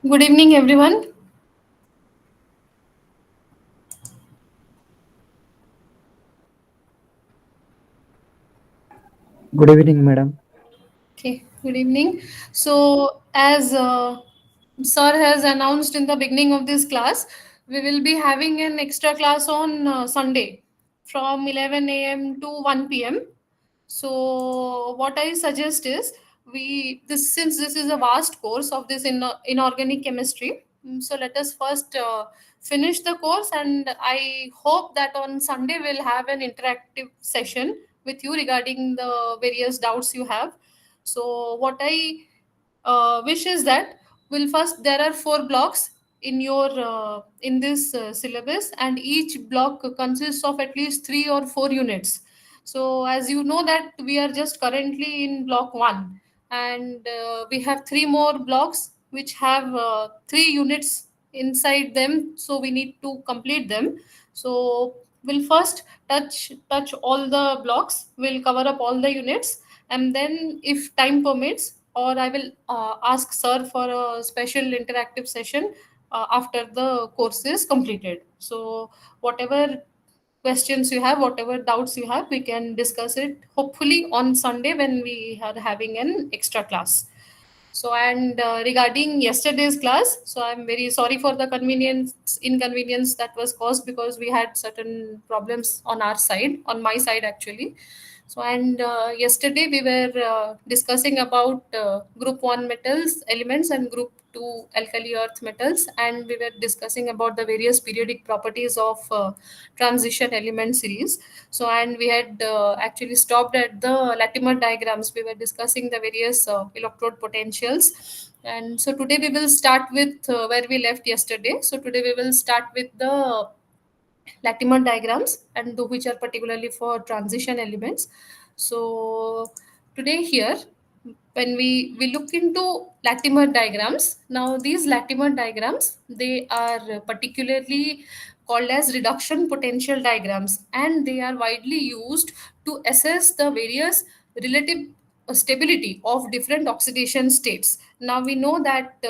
Good evening, everyone. Good evening, madam. Okay, good evening. So, as Sir has announced in the beginning of this class, we will be having an extra class on Sunday from 11 a.m. to 1 p.m. So, what I suggest is we this since this is a vast course of this inorganic chemistry. So let us first finish the course, and I hope that on Sunday we'll have an interactive session with you regarding the various doubts you have. So what I wish is that will first there are four blocks in your in this syllabus, and each block consists of at least 3 or 4 units. So as you know that we are just currently in block 1, and we have three more blocks which have 3 units inside them, so we need to complete them. So we'll first touch all the blocks, we'll cover up all the units, and then if time permits, or I will ask sir for a special interactive session after the course is completed. So whatever questions you have, whatever doubts you have, we can discuss it hopefully on Sunday when we are having an extra class. So, and regarding yesterday's class, so I'm very sorry for the inconvenience that was caused because we had certain problems on our side, on my side actually. So, and yesterday we were discussing about group 1 metals elements and group 2 alkali earth metals, and we were discussing about the various periodic properties of transition element series. So, and we had actually stopped at the Latimer diagrams. We were discussing the various electrode potentials. And so today we will start with where we left yesterday. So today we will start with the Latimer diagrams, and which are particularly for transition elements. So today here, when we look into Latimer diagrams, now these Latimer diagrams, they are particularly called as reduction potential diagrams, and they are widely used to assess the various relative stability of different oxidation states. Now we know that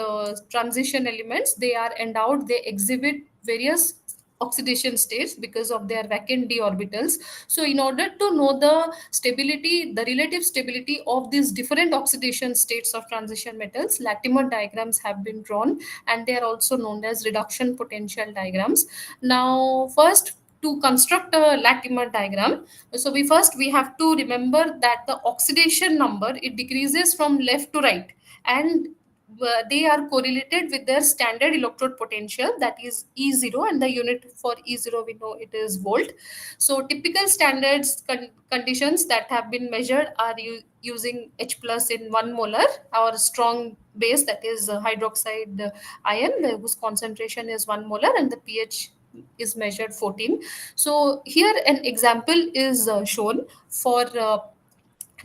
transition elements, they are endowed, they exhibit various oxidation states because of their vacant d orbitals. So in order to know the stability, the relative stability of these different oxidation states of transition metals, Latimer diagrams have been drawn, and they are also known as reduction potential diagrams. Now first, to construct a Latimer diagram, so we have to remember that the oxidation number, it decreases from left to right, and they are correlated with their standard electrode potential, that is E0, and the unit for E0 we know it is volt. So typical conditions that have been measured are using H plus in 1 molar, our strong base, that is hydroxide ion, whose concentration is 1 molar, and the pH is measured 14. So here an example is shown for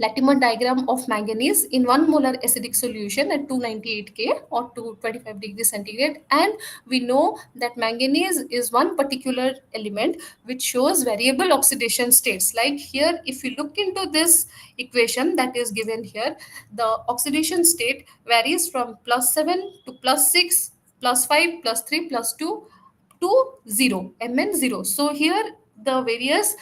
Latimer diagram of manganese in 1 molar acidic solution at 298 K or 225 degrees centigrade. And we know that manganese is one particular element which shows variable oxidation states. Like here, if you look into this equation that is given here, the oxidation state varies from +7 to +6, +5, +3, +2 to 0, Mn0. So here the various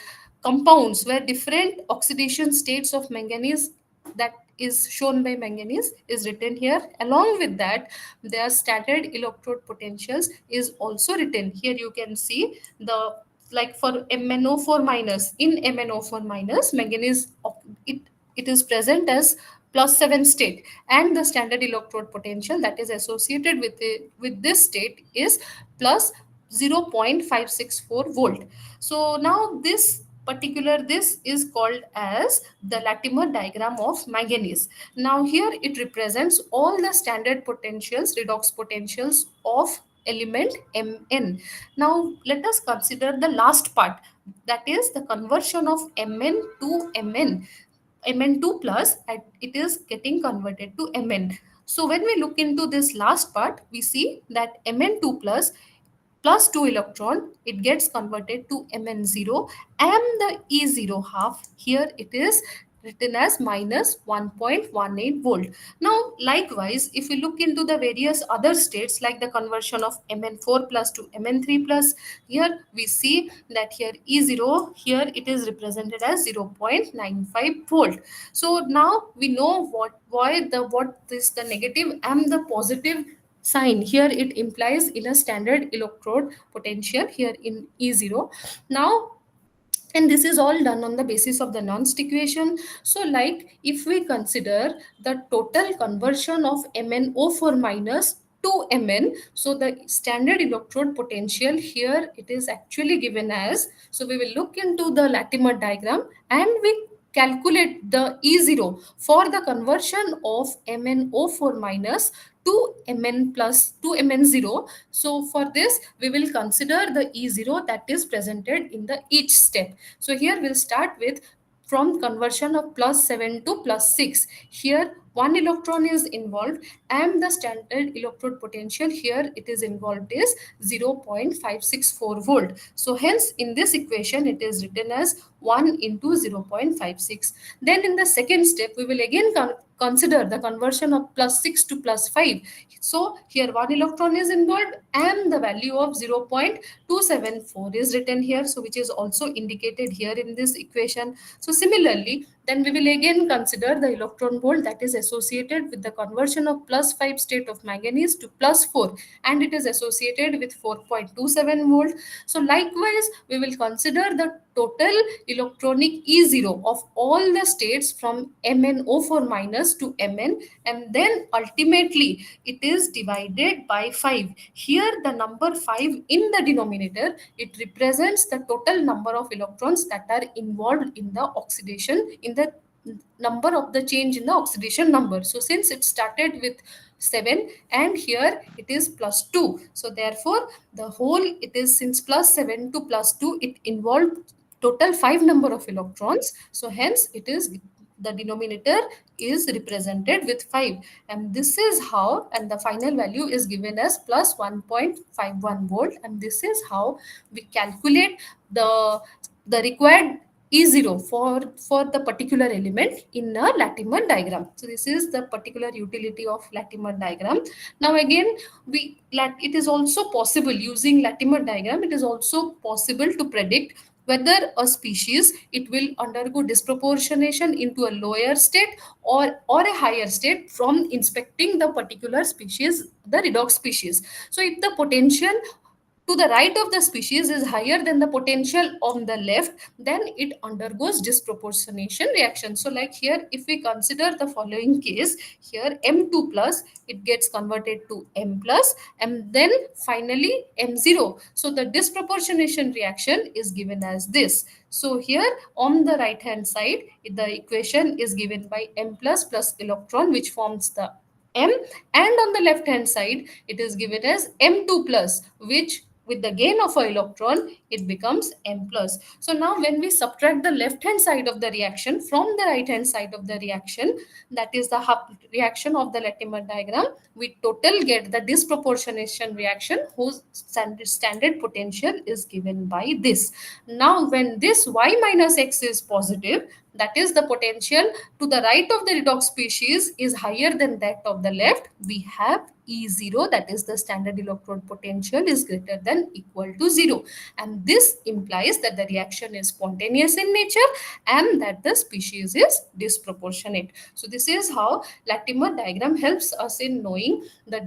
compounds where different oxidation states of manganese, that is shown by manganese, is written here. Along with that, their standard electrode potentials is also written here. You can see the, like for MnO4 minus, in MnO4 minus manganese, it it is present as +7 state, and the standard electrode potential that is associated with this state is plus 0.564 volt. So now this is called as the Latimer diagram of manganese. Now here it represents all the standard potentials, redox potentials of element Mn. Now let us consider the last part, that is the conversion of Mn to Mn2 plus, and it is getting converted to Mn. So when we look into this last part, we see that Mn2 plus 2 electron, it gets converted to Mn0, and the E0 half, here it is written as minus 1.18 volt. Now, likewise, if we look into the various other states like the conversion of Mn4 plus to Mn3 plus, here we see that here E0, here it is represented as 0.95 volt. So now we know what is the negative and the positive sign. Here it implies in a standard electrode potential here in E0. Now, and this is all done on the basis of the Nernst equation. So like if we consider the total conversion of MnO4 minus to Mn, so the standard electrode potential here it is actually given as, so we will look into the Latimer diagram and we calculate the E0 for the conversion of MnO4 minus to Mn plus to Mn0. So for this we will consider the E0 that is presented in the each step. So here we'll start with from conversion of plus 7 to plus 6. Here one electron is involved and the standard electrode potential here it is involved is 0.564 volt. So hence in this equation it is written as 1 into 0.56. Then in the second step we will again consider the conversion of plus 6 to plus 5. So here one electron is involved and the value of 0.274 is written here, so which is also indicated here in this equation. So similarly, then we will again consider the electron volt that is associated with the conversion of plus 5 state of manganese to plus 4, and it is associated with 4.27 volt. So likewise, we will consider the total electronic E0 of all the states from MnO4 minus to Mn, and then ultimately it is divided by 5. Here the number 5 in the denominator, it represents the total number of electrons that are involved in the oxidation, in the number of the change in the oxidation number. So since it started with 7 and here it is plus 2, so therefore the whole it is, since plus 7 to plus 2 it involved total 5 number of electrons, so hence it is the denominator is represented with 5, and this is how, and the final value is given as plus 1.51 volt, and this is how we calculate the required E0 for the particular element in a Latimer diagram. So this is the particular utility of Latimer diagram. Now again, it is also possible using Latimer diagram, it is also possible to predict whether a species it will undergo disproportionation into a lower state or a higher state from inspecting the particular species, the redox species. So if the potential to the right of the species is higher than the potential on the left, then it undergoes disproportionation reaction. So like here, if we consider the following case, here M2 plus, it gets converted to M plus, and then finally M0. So the disproportionation reaction is given as this. So here on the right hand side, the equation is given by M plus plus electron, which forms the M, and on the left hand side it is given as M2 plus, which with the gain of an electron it becomes M plus. So now when we subtract the left hand side of the reaction from the right hand side of the reaction, that is the reaction of the Latimer diagram, we total get the disproportionation reaction whose standard potential is given by this. Now when this y minus x is positive, that is the potential to the right of the redox species is higher than that of the left, we have E0, that is the standard electrode potential is greater than equal to 0, and this implies that the reaction is spontaneous in nature and that the species is disproportionate. So this is how Latimer diagram helps us in knowing the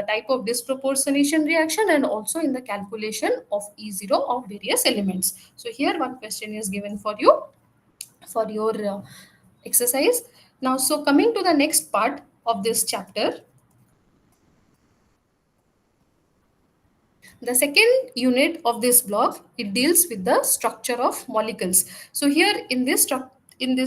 type of disproportionation reaction and also in the calculation of E0 of various elements. So here one question is given for you for your exercise. Now, so coming to the next part of this chapter, the second unit of this block, it deals with the structure of molecules. So here in this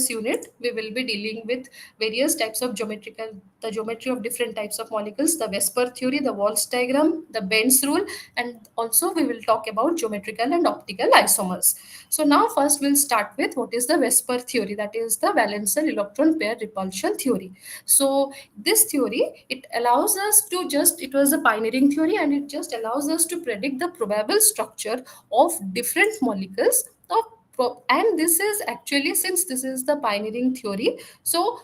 unit, we will be dealing with various types of the geometry of different types of molecules, the Vesper theory, the Walsh diagram, the Bend's rule, and also we will talk about geometrical and optical isomers. So now first we'll start with what is the Vesper theory, that is the valence electron pair repulsion theory. So this theory, it allows us to it was a pioneering theory and it just allows us to predict the probable structure of different molecules of And this is actually, since this is the pioneering theory, so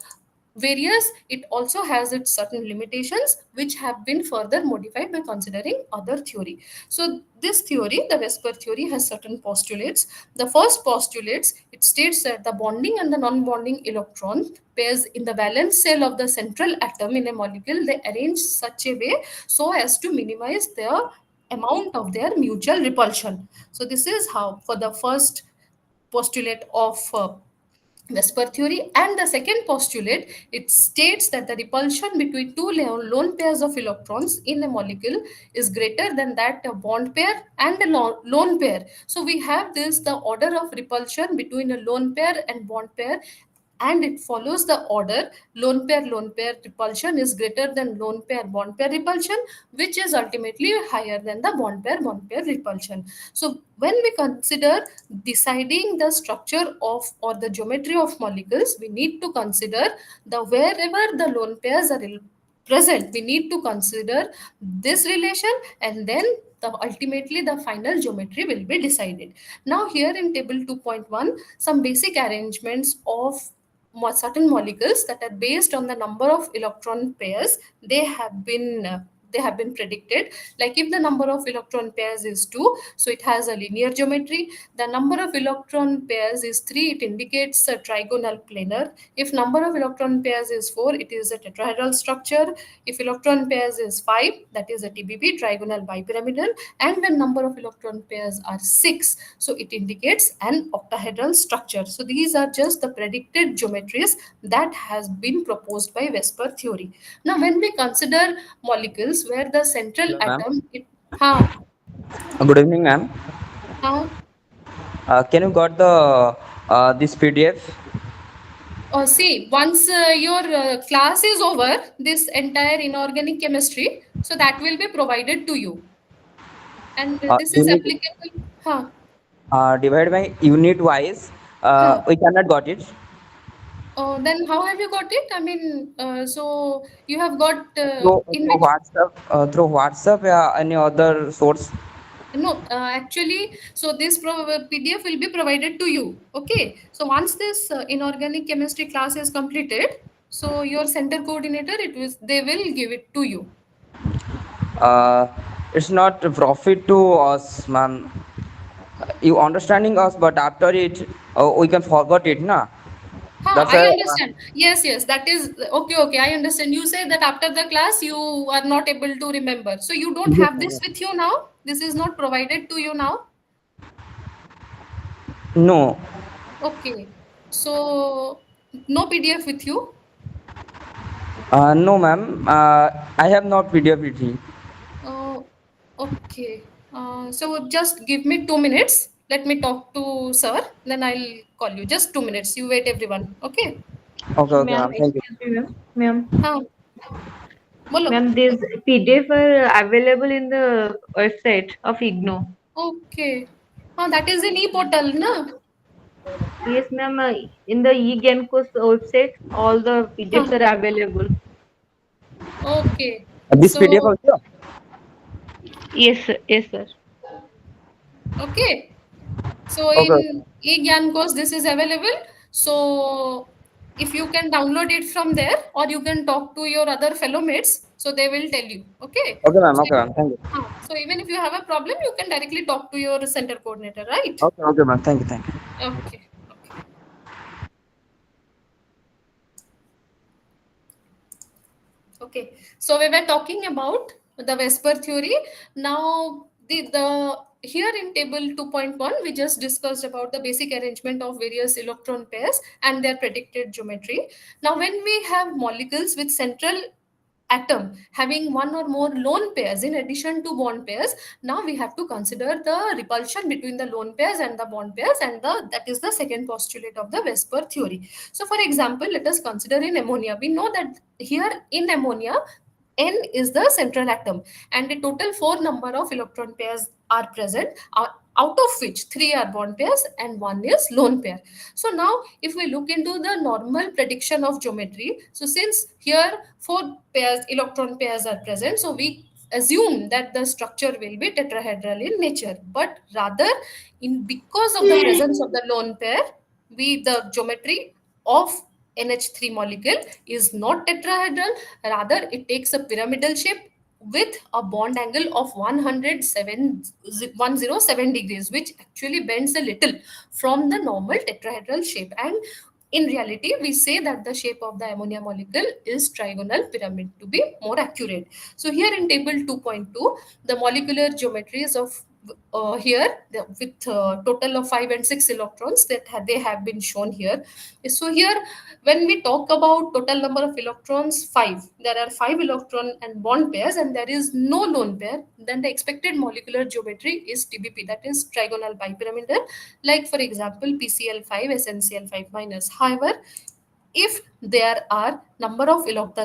various, it also has its certain limitations which have been further modified by considering other theory. So this theory, the Vesper theory, has certain postulates. The first postulates, it states that the bonding and the non-bonding electron pairs in the valence shell of the central atom in a molecule, they arrange such a way so as to minimize their amount of their mutual repulsion. So this is how, for the first postulate of Vesper theory. And the second postulate, it states that the repulsion between two lone pairs of electrons in a molecule is greater than that a bond pair and a lone pair. So we have this, the order of repulsion between a lone pair and bond pair, and it follows the order lone pair repulsion is greater than lone pair bond pair repulsion, which is ultimately higher than the bond pair repulsion. So when we consider deciding the structure of or the geometry of molecules, we need to consider the wherever the lone pairs are present, we need to consider this relation, and then ultimately the final geometry will be decided. Now here in table 2.1, some basic arrangements of certain molecules that are based on the number of electron pairs, they have been predicted. Like if the number of electron pairs is 2, so it has a linear geometry. The number of electron pairs is 3, it indicates a trigonal planar. If number of electron pairs is 4, it is a tetrahedral structure. If electron pairs is 5, that is a TBP, trigonal bipyramidal. And when number of electron pairs are 6, so it indicates an octahedral structure. So these are just the predicted geometries that has been proposed by Vesper theory. Now when we consider molecules where the central Hello, ma'am. atom, it, huh, Good evening, ma'am. huh, Can you got the this PDF? see, once your class is over, this entire inorganic chemistry, so that will be provided to you. And this is Unit applicable, huh, divide by unit wise. huh. We cannot got it Then how have you got it? I mean, so you have got in through which? WhatsApp. Through WhatsApp, any other source. No, actually, so this PDF will be provided to you. Okay. So once this inorganic chemistry class is completed, so your center coordinator, it was, they will give it to you. Uh, it's not a profit to us, ma'am. You understanding us, but after it, we can forget it, na. Huh, That's I a understand. Yes, yes, that is okay. Okay, I understand. You say that after the class you are not able to remember. So you don't yes, have ma'am, this yes. with you now. This is not provided to you now. No, Okay. So no PDF with you. no, ma'am. I have not PDF with me. Oh, okay. So just give me 2 minutes. Let me talk to sir. Then I'll call you. Just 2 minutes. You wait, everyone. Okay. Okay, okay, Ma'am, ma'am. Thank you. excuse me, ma'am. Ma'am, हाँ बोलो. ma'am, these PDF are available in the website of IGNO. Okay. हाँ, that is in e-portal ना. Yes, ma'am. In the eGenco's website, all the PDFs हाँ. are available. Okay. This PDF So also. Yes, sir. Yes, sir. okay. So Okay, in e-Gyan course, this is available. So if you can download it from there, or you can talk to your other fellow mates, so they will tell you. Okay. okay, ma'am. So, Okay, ma'am. Thank you. so even if you have a problem, you can directly talk to your center coordinator, right? Okay, okay, ma'am. Thank you, thank you. Okay. Okay. Okay, so we were talking about the Vesper theory. Now, the here in table 2.1, we just discussed about the basic arrangement of various electron pairs and their predicted geometry. Now, when we have molecules with central atom having one or more lone pairs in addition to bond pairs, now we have to consider the repulsion between the lone pairs and the bond pairs, and that is the second postulate of the Vesper theory. So for example, let us consider in ammonia. We know that here in ammonia, N is the central atom, and a total 4 number of electron pairs are present, out of which 3 are bond pairs and 1 is lone pair. So now if we look into the normal prediction of geometry, so since here 4 pairs, electron pairs are present, so we assume that the structure will be tetrahedral in nature, but rather, in because of the presence of the lone pair, we the geometry of NH3 molecule is not tetrahedral, rather it takes a pyramidal shape with a bond angle of 107 degrees, which actually bends a little from the normal tetrahedral shape. And in reality, we say that the shape of the ammonia molecule is trigonal pyramid to be more accurate. So here in table 2.2, the molecular geometries of with total of 5 and 6 electrons that they have been shown here. So here, when we talk about total number of electrons 5, there are 5 electron and bond pairs and there is no lone pair, then the expected molecular geometry is TBP, that is trigonal bipyramidal, like for example PCl5 SnCl5 minus. However, if there are the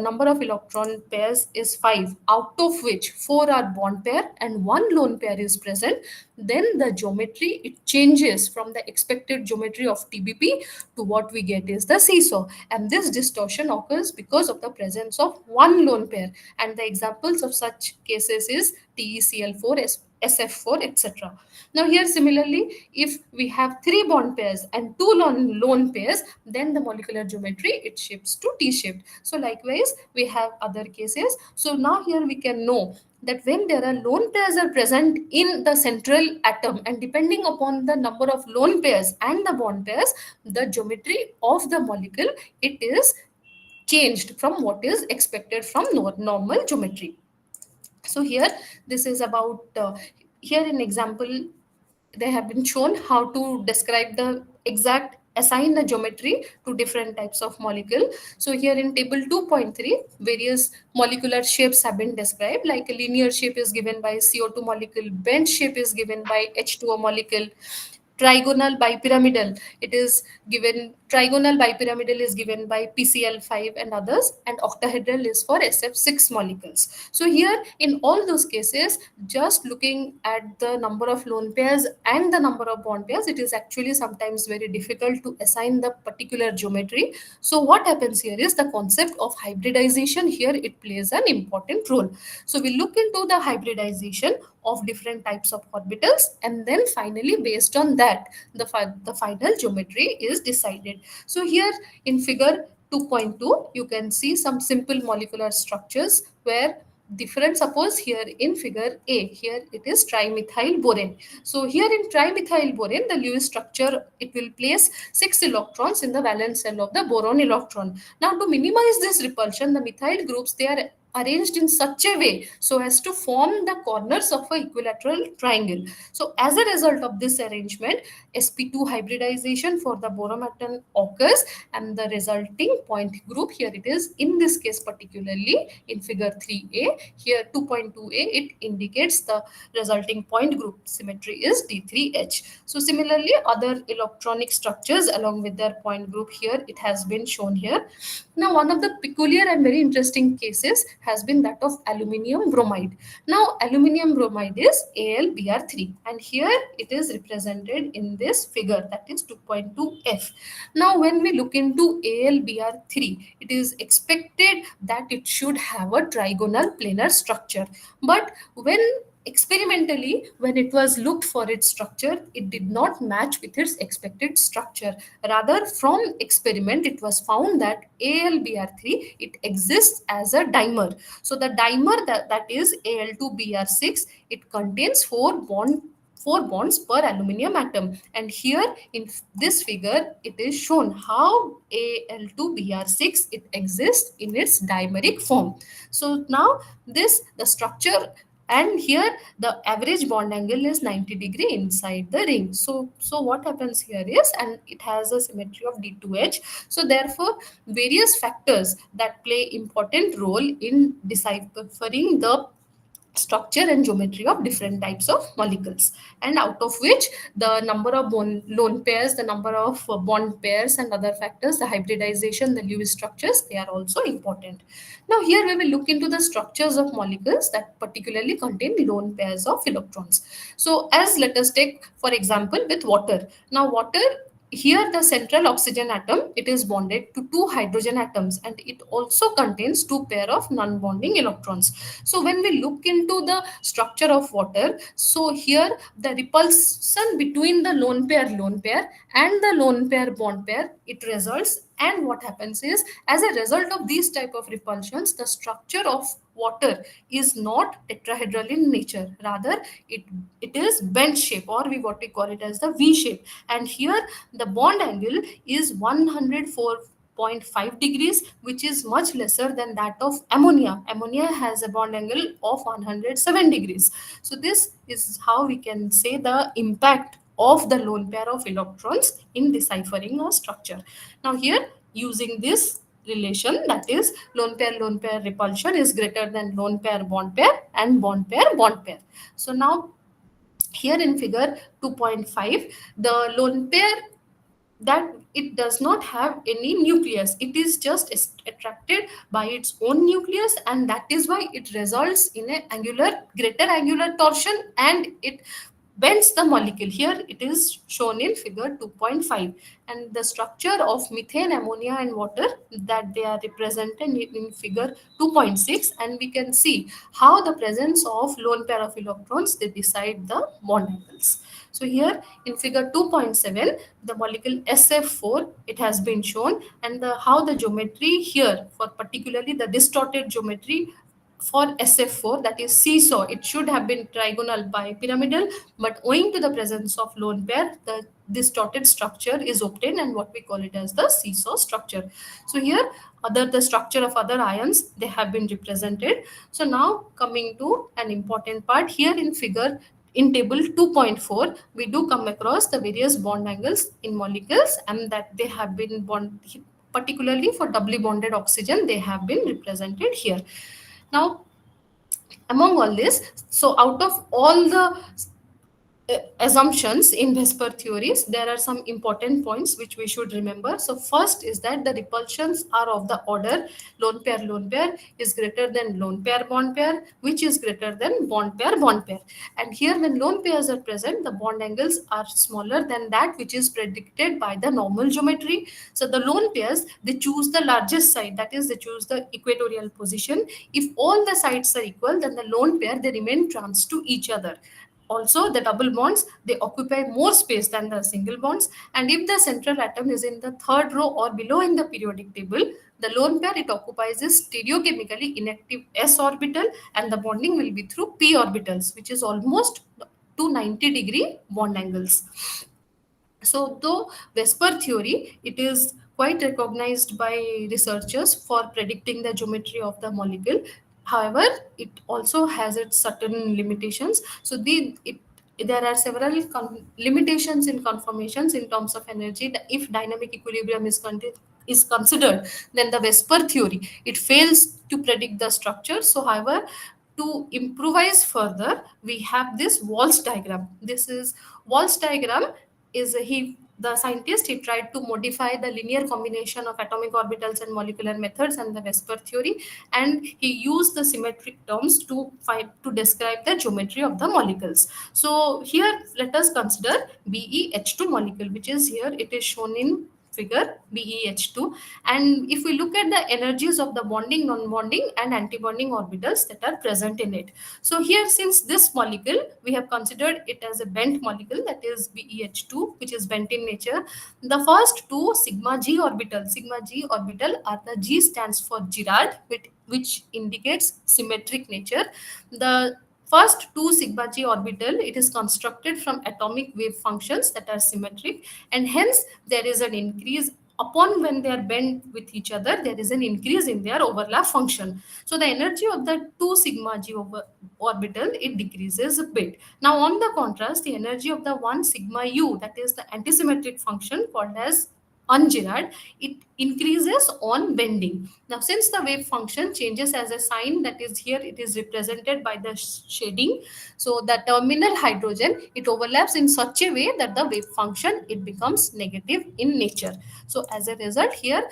number of electron pairs is 5, out of which 4 are bond pair and 1 lone pair is present, then the geometry it changes from the expected geometry of TBP to what we get is the seesaw, and this distortion occurs because of the presence of 1 lone pair. And the examples of such cases is TeCl4, SF4, etc. Now here similarly, if we have 3 bond pairs and 2 lone pairs, then the molecular geometry it shifts to T-shaped. So likewise, we have other cases. So now here we can know that when there are lone pairs are present in the central atom, and depending upon the number of lone pairs and the bond pairs, the geometry of the molecule it is changed from what is expected from normal geometry. So here this is about here in example they have been shown how to describe the exact assign the geometry to different types of molecule. So here in table 2.3, various molecular shapes have been described, like a linear shape is given by CO2 molecule, bent shape is given by H2O molecule, trigonal bipyramidal it is given trigonal bipyramidal is given by PCl5 and others, and octahedral is for SF6 molecules. So here in all those cases, just looking at the number of lone pairs and the number of bond pairs, it is actually sometimes very difficult to assign the particular geometry. So what happens here is the concept of hybridization here it plays an important role. So we look into the hybridization of different types of orbitals, and then finally based on that the final geometry is decided. So here in figure 2.2 you can see some simple molecular structures where different, suppose here in figure A, here it is trimethyl borane. So here in trimethyl borane, the Lewis structure it will place 6 electrons in the valence shell of the boron electron. Now to minimize this repulsion, the methyl groups they are arranged in such a way so as to form the corners of a equilateral triangle. So as a result of this arrangement, sp2 hybridization for the boromaton occurs, and the resulting point group, here it is in this case particularly in figure 3a, here 2.2a, it indicates the resulting point group symmetry is D3H. So similarly other electronic structures along with their point group, here it has been shown here. Now one of the peculiar and very interesting cases has been that of aluminium bromide. Now aluminium bromide is AlBr3, and here it is represented in this figure, that is 2.2f. Now when we look into AlBr3, it is expected that it should have a trigonal planar structure, but when experimentally when it was looked for its structure, it did not match with its expected structure. Rather, from experiment it was found that AlBr3 it exists as a dimer. So the dimer that is Al2Br6, it contains 4 bonds per aluminum atom, and here in this figure it is shown how Al2Br6 it exists in its dimeric form. So now this the structure, and here the average bond angle is 90 degree inside the ring. So what happens here is, and it has a symmetry of D2H. So therefore various factors that play important role in deciphering the structure and geometry of different types of molecules, and out of which the number of lone pairs, the number of bond pairs and other factors, the hybridization, the Lewis structures, they are also important. Now here we will look into the structures of molecules that particularly contain lone pairs of electrons. So as let us take for example with water. Now water Here the central oxygen atom, it is bonded to two hydrogen atoms, and it also contains two pair of non-bonding electrons. So when we look into the structure of water, so here the repulsion between the lone pair and the lone pair bond pair, it results. And what happens is, as a result of these type of repulsions, the structure of water is not tetrahedral in nature, rather it it is bent shape, or we what we call it as the V shape. And here the bond angle is 104.5 degrees, which is much lesser than that of ammonia. Ammonia has a bond angle of 107 degrees. So this is how we can say the impact of the lone pair of electrons in deciphering a structure. Now here, using this relation, that is lone pair repulsion is greater than lone pair and bond pair. So now here in figure 2.5, the lone pair, that it does not have any nucleus, it is just attracted by its own nucleus, and that is why it results in a greater angular torsion, and it bends the molecule. Here it is shown in figure 2.5, and the structure of methane, ammonia and water, that they are represented in figure 2.6, and we can see how the presence of lone pair of electrons, they decide the bond angles. So here in figure 2.7, the molecule SF4, it has been shown, and how the geometry here, for particularly the distorted geometry for SF4, that is seesaw, it should have been trigonal pyramidal, but owing to the presence of lone pair, the distorted structure is obtained, and what we call it as the seesaw structure. So here, the structure of other ions, they have been represented. So now coming to an important part, here in figure in table 2.4, we do come across the various bond angles in molecules, and that they have been bond, particularly for doubly bonded oxygen, they have been represented here. Now, among all this, so out of all the assumptions in Vesper theories, there are some important points which we should remember. So first is that the repulsions are of the order lone pair is greater than lone pair, which is greater than bond pair. And here when lone pairs are present, the bond angles are smaller than that which is predicted by the normal geometry. So the lone pairs, they choose the largest side, that is they choose the equatorial position. If all the sides are equal, then the lone pair, they remain trans to each other. Also, the double bonds, they occupy more space than the single bonds. And if the central atom is in the third row or below in the periodic table, the lone pair, it occupies a stereochemically inactive s orbital, and the bonding will be through p orbitals, which is almost 290-degree bond angles. So, though Vesper theory, it is quite recognized by researchers for predicting the geometry of the molecule. However, it also has its certain limitations. So, there are several limitations in conformations in terms of energy. If dynamic equilibrium is considered, then the Vesper theory, it fails to predict the structure. So, however, to improvise further, we have this Walsh diagram. This is Walsh diagram is he the scientist, he tried to modify the linear combination of atomic orbitals and molecular methods and the Vesper theory, and he used the symmetric terms to describe the geometry of the molecules. So here let us consider BeH2 molecule, which is here, it is shown in figure BeH2. And if we look at the energies of the bonding, non-bonding and anti-bonding orbitals that are present in it. So here, since this molecule, we have considered it as a bent molecule, that is BeH2, which is bent in nature. The first two sigma G orbital are the G stands for Girard, which indicates symmetric nature. The first two sigma G orbital, it is constructed from atomic wave functions that are symmetric, and hence there is an increase upon when they are bent with each other, there is an increase in their overlap function. So the energy of the two sigma G orbital, it decreases a bit. Now on the contrast, the energy of the one sigma U, that is the antisymmetric function called as ungirard, it increases on bending. Now, since the wave function changes as a sign, that is here, it is represented by the shading. So the terminal hydrogen, it overlaps in such a way that the wave function, it becomes negative in nature. So as a result, here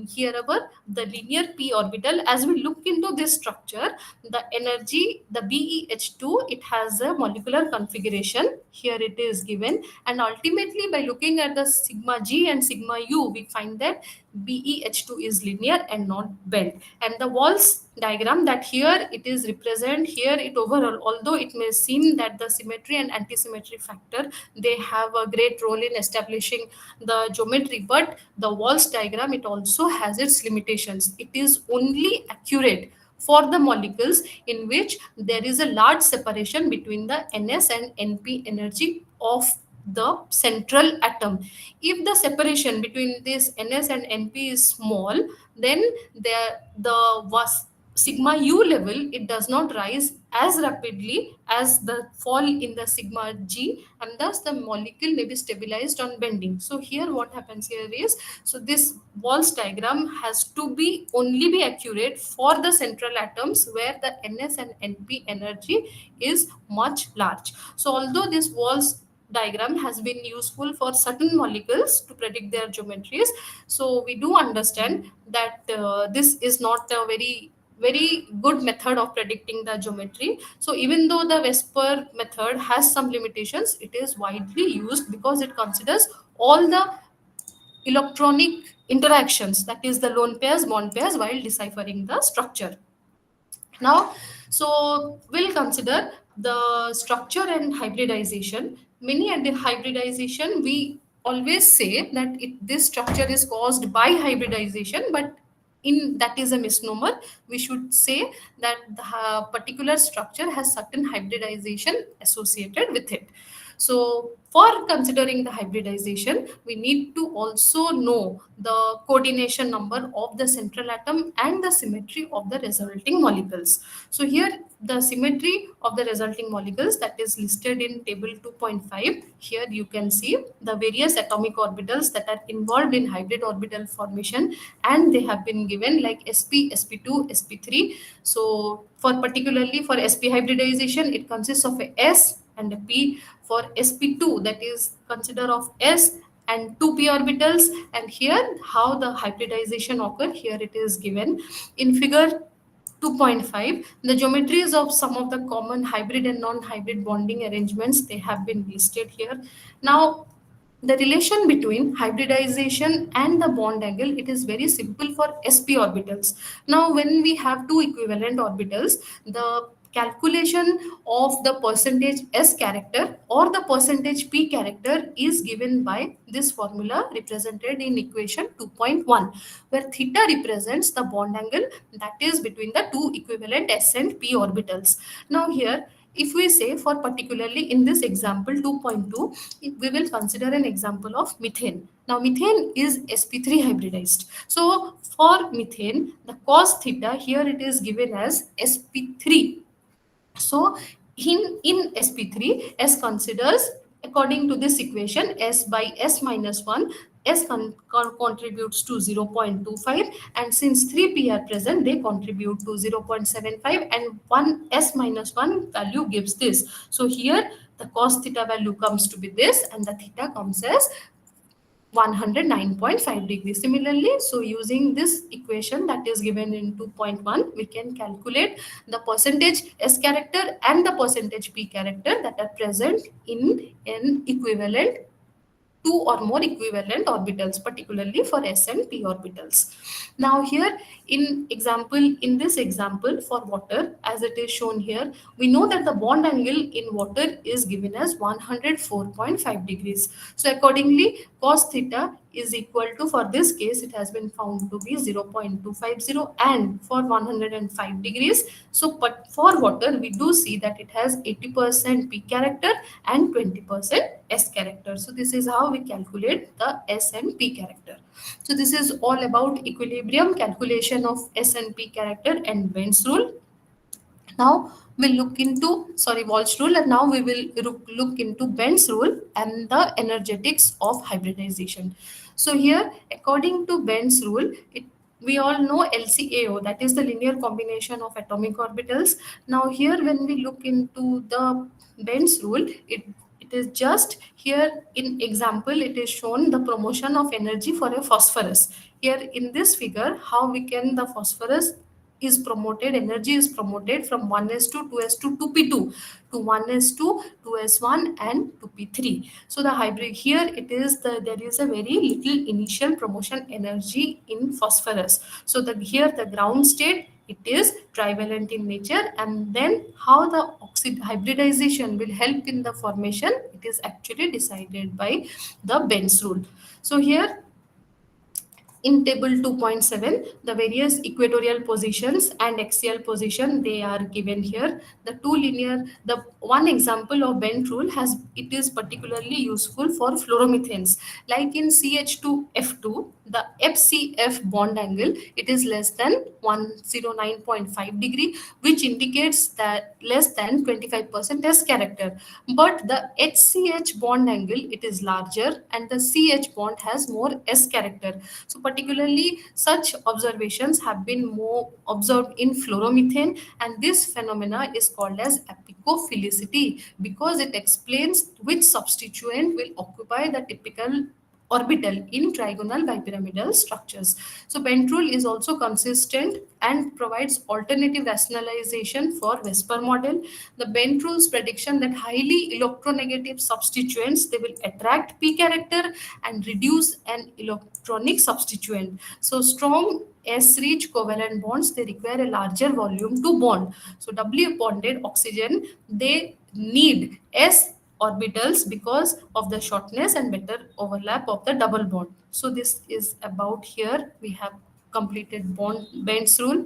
here our the linear p orbital, as we look into this structure, the energy, the BeH2, it has a molecular configuration. Here it is given, and ultimately by looking at the sigma g and sigma u, we find that BeH2 is linear and not bent. And the Walls diagram, that here it is represent, here it overall, although it may seem that the symmetry and anti-symmetry factor, they have a great role in establishing the geometry, but the Walls diagram, it also has its limitations. It is only accurate for the molecules in which there is a large separation between the Ns and Np energy of the central atom. If the separation between this Ns and Np is small, then the sigma u level, it does not rise as rapidly as the fall in the sigma g, and thus the molecule may be stabilized on bending. So here what happens here is, so this Walls diagram has to be only be accurate for the central atoms where the Ns and Np energy is much large. So although this Walls diagram has been useful for certain molecules to predict their geometries, so we do understand that this is not a very good method of predicting the geometry. So even though the Vesper method has some limitations, it is widely used because it considers all the electronic interactions, that is the lone pairs, bond pairs, while deciphering the structure. Now, so we'll consider the structure and hybridization. Many at the hybridization, we always say that this structure is caused by hybridization, but in that is a misnomer. We should say that the particular structure has certain hybridization associated with it. So for considering the hybridization, we need to also know the coordination number of the central atom and the symmetry of the resulting molecules. So here the symmetry of the resulting molecules, that is listed in table 2.5. Here you can see the various atomic orbitals that are involved in hybrid orbital formation, and they have been given like sp, sp2, sp3. So for particularly for sp hybridization, it consists of a s and a p. For sp2, that is consider of s and 2p orbitals. And here how the hybridization occur, here it is given in figure 2.5. The geometries of some of the common hybrid and non-hybrid bonding arrangements, they have been listed here. Now, the relation between hybridization and the bond angle, it is very simple for sp orbitals. Now, when we have two equivalent orbitals, the calculation of the percentage s character or the percentage p character is given by this formula represented in equation 2.1, where theta represents the bond angle, that is between the two equivalent s and p orbitals. Now here, if we say for particularly in this example 2.2, we will consider an example of methane. Now methane is sp3 hybridized. So for methane, the cos theta here it is given as sp3. So in sp3, s considers, according to this equation, s by s minus 1, s contributes to 0.25, and since 3p are present, they contribute to 0.75, and 1 s minus 1 value gives this. So here the cos theta value comes to be this, and the theta comes as 109.5 degrees. Similarly, so using this equation that is given in 2.1, we can calculate the percentage s character and the percentage p character that are present in an equivalent two or more equivalent orbitals, particularly for s and p orbitals. Now here in this example for water, as it is shown here, we know that the bond angle in water is given as 104.5 degrees. So accordingly, cos theta is equal to, for this case, it has been found to be 0.250, and for 105 degrees. So but for water, we do see that it has 80% p character and 20% s character. So this is how we calculate the s and p character. So this is all about equilibrium, calculation of s and p character, and Bend's rule. Now we'll look into, sorry, Walsh rule, and now we will look into Bend's rule and the energetics of hybridization. So here, according to Bend's rule, we all know LCAO, that is the linear combination of atomic orbitals. Now here, when we look into the Bend's rule, it is just here in example, it is shown the promotion of energy for a phosphorus. Here in this figure, how we can the phosphorus is promoted, energy is promoted from 1s2 2s2 2p2 to 1s2 2s1 and 2p3. So the hybrid here, it is there is a very little initial promotion energy in phosphorus. So the here the ground state, it is trivalent in nature, and then how the hybridization will help in the formation, it is actually decided by the Benz rule. So here in table 2.7, the various equatorial positions and axial position, they are given here. The two linear, the one example of bend rule has, it is particularly useful for fluoromethanes. Like in CH2F2, the FCF bond angle, it is less than 109.5 degree, which indicates that less than 25% S character. But the HCH bond angle, it is larger, and the CH bond has more S character. So particularly such observations have been more observed in fluoromethane, and this phenomena is called as apicophilicity because it explains which substituent will occupy the typical orbital in trigonal bipyramidal structures. So Bent rule is also consistent and provides alternative rationalization for Vesper model. The Bent rule's prediction that highly electronegative substituents, they will attract p character and reduce an electronic substituent. So strong S-rich covalent bonds, they require a larger volume to bond. So doubly bonded oxygen, they need S orbitals because of the shortness and better overlap of the double bond. So this is about, here we have completed bond Bend's rule.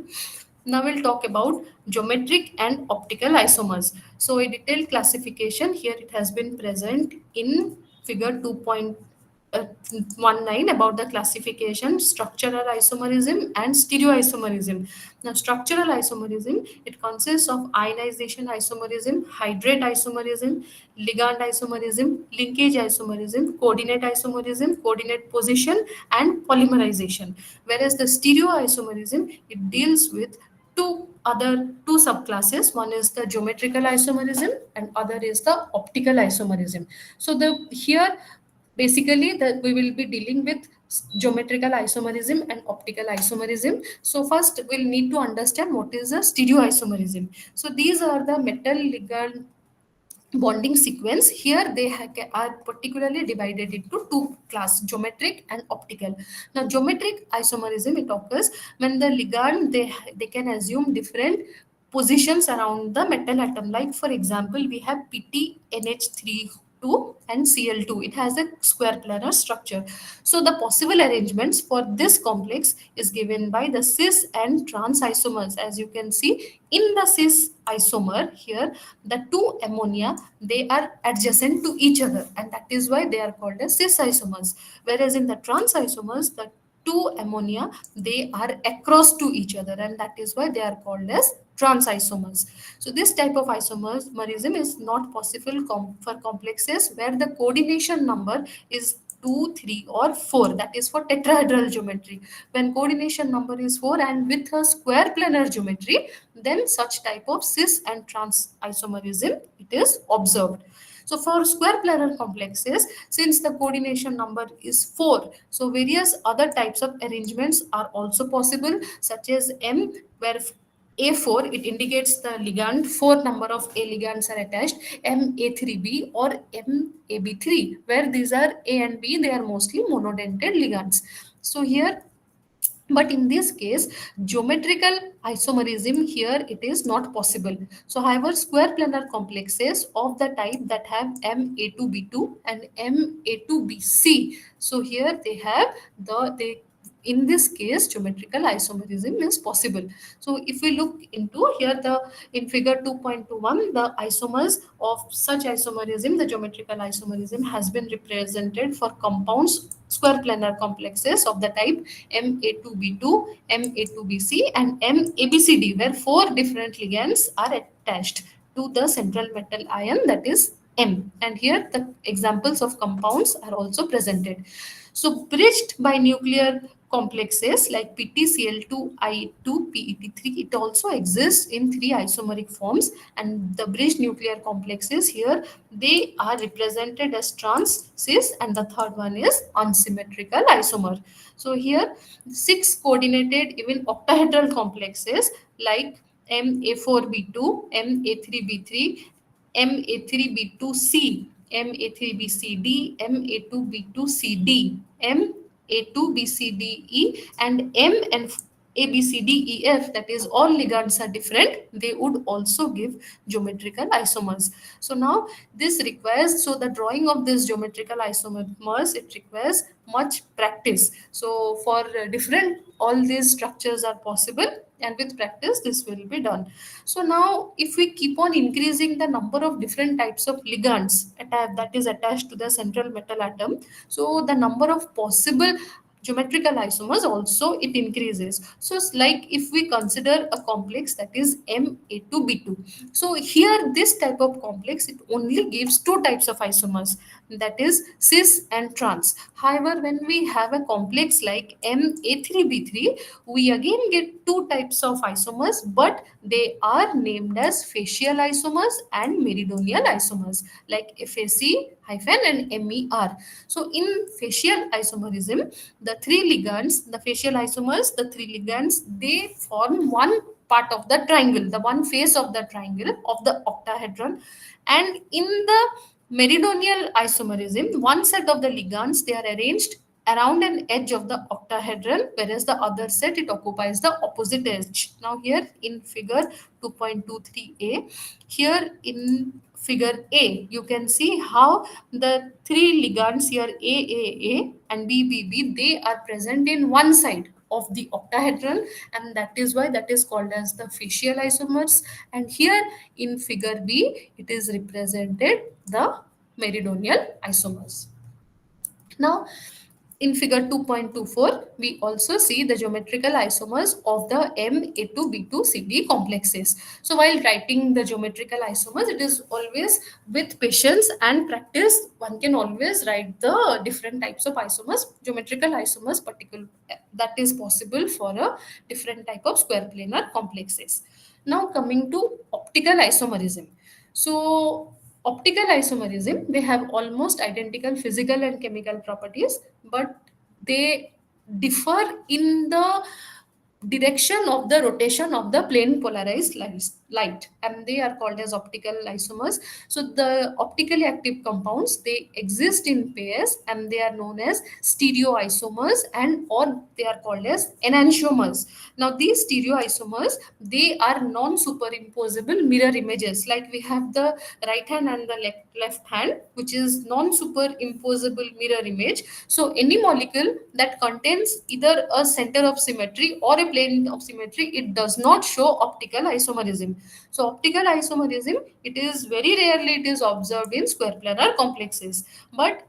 Now we'll talk about geometric and optical isomers. So a detailed classification here, it has been present in figure 2.19 about the classification, structural isomerism and stereoisomerism. Now structural isomerism, it consists of ionization isomerism, hydrate isomerism, ligand isomerism, linkage isomerism, coordinate position, and polymerization. Whereas the stereoisomerism, it deals with two subclasses. One is the geometrical isomerism and other is the optical isomerism. So the here basically that we will be dealing with geometrical isomerism and optical isomerism. So first we'll need to understand what is a stereoisomerism. So these are the metal ligand bonding sequence. Here they are particularly divided into two class, geometric and optical. Now geometric isomerism, it occurs when the ligand, they can assume different positions around the metal atom. Like for example, we have PTNH3 2 and Cl2, it has a square planar structure. So the possible arrangements for this complex is given by the cis and trans isomers. As you can see in the cis isomer here, the two ammonia, they are adjacent to each other, and that is why they are called as cis isomers. Whereas in the trans isomers, the two ammonia, they are across to each other, and that is why they are called as trans isomers. So this type of isomerism is not possible for complexes where the coordination number is 2, 3, or 4. That is for tetrahedral geometry. When coordination number is 4 and with a square planar geometry, then such type of cis and trans isomerism, it is observed. So for square planar complexes, since the coordination number is 4, so various other types of arrangements are also possible, such as M, where A4, it indicates the ligand, 4 number of A ligands are attached, MA3B or MAB3, where these are A and B, they are mostly monodentate ligands. So here, but in this case, geometrical isomerism, here it is not possible. So however, square planar complexes of the type that have Ma2B2 and Ma2BC, so here they have they in this case geometrical isomerism is possible. So if we look into here, the in figure 2.21, the isomers of such isomerism, the geometrical isomerism has been represented for compounds square planar complexes of the type Ma2B2, Ma2BC, and MABCD, where 4 different ligands are attached to the central metal ion, that is M. And here the examples of compounds are also presented. So bridged by nuclear complexes like PtCl2I2PET3, it also exists in three isomeric forms, and the bridged nuclear complexes here, they are represented as trans, cis, and the third one is unsymmetrical isomer. So here six coordinated even octahedral complexes like Ma4B2, Ma3B3, Ma3B2C, Ma3BCD, Ma2B2CD, Ma2BCDE, and M and ABCDEF, that is all ligands are different, they would also give geometrical isomers. So now this requires, so the drawing of this geometrical isomers, it requires much practice. So for different, all these structures are possible, and with practice this will be done. So now if we keep on increasing the number of different types of ligands that is attached to the central metal atom, so the number of possible geometrical isomers also it increases. So it's like if we consider a complex that is Ma2B2, so here this type of complex it only gives two types of isomers, that is cis and trans. However, when we have a complex like Ma3B3, we again get two types of isomers, but they are named as facial isomers and meridional isomers, like FAC hyphen and MER. So in facial isomerism, the three ligands, the facial isomers, the three ligands, they form one part of the triangle, the one face of the triangle of the octahedron. And in the meridional isomerism, one set of the ligands, they are arranged around an edge of the octahedron, whereas the other set it occupies the opposite edge. Now here in figure 2.23a, here in figure A, you can see how the three ligands here AAA and BBB, they are present in one side of the octahedron, and that is why that is called as the facial isomers. And here in figure B, it is represented the meridional isomers. Now, in figure 2.24, we also see the geometrical isomers of the Ma2B2CD complexes. So while writing the geometrical isomers, it is always with patience and practice, one can always write the different types of isomers, geometrical isomers particular, that is possible for a different type of square planar complexes. Now coming to optical isomerism. So optical isomerism, they have almost identical physical and chemical properties, but they differ in the direction of the rotation of the plane polarized light, and they are called as optical isomers. So the optically active compounds, they exist in pairs, and they are known as stereoisomers, and or they are called as enantiomers. Now these stereoisomers, they are non-superimposable mirror images, like we have the right hand and the left hand, which is non-superimposable mirror image. So any molecule that contains either a center of symmetry or a plane of symmetry, it does not show optical isomerism. So optical isomerism, it is very rarely it is observed in square planar complexes, but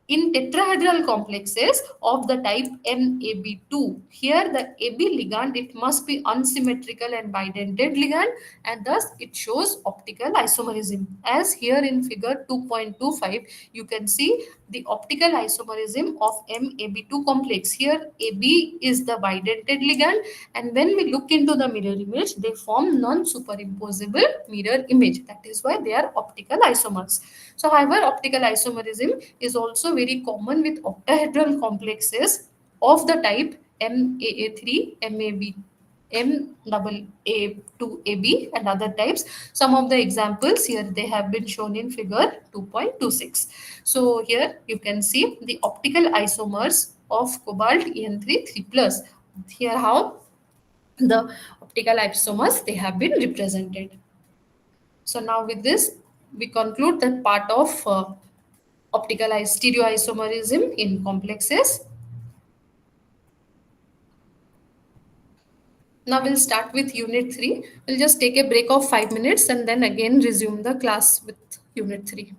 in tetrahedral complexes of the type MAB2, here the AB ligand, it must be unsymmetrical and bidentate ligand, and thus it shows optical isomerism. As here in figure 2.25, you can see the optical isomerism of MAB2 complex. Here AB is the bidentate ligand, and when we look into the mirror image, they form non-superimposable mirror image. That is why they are optical isomers. So however, optical isomerism is also very common with octahedral complexes of the type MAA3, MAB, MAA2AB, and other types. Some of the examples here, they have been shown in figure 2.26. So here you can see the optical isomers of cobalt En3 3+. Here how the optical isomers, they have been represented. So now with this, we conclude that part of optical stereoisomerism in complexes. Now we'll start with unit 3. We'll just take a break of 5 minutes and then again resume the class with unit 3.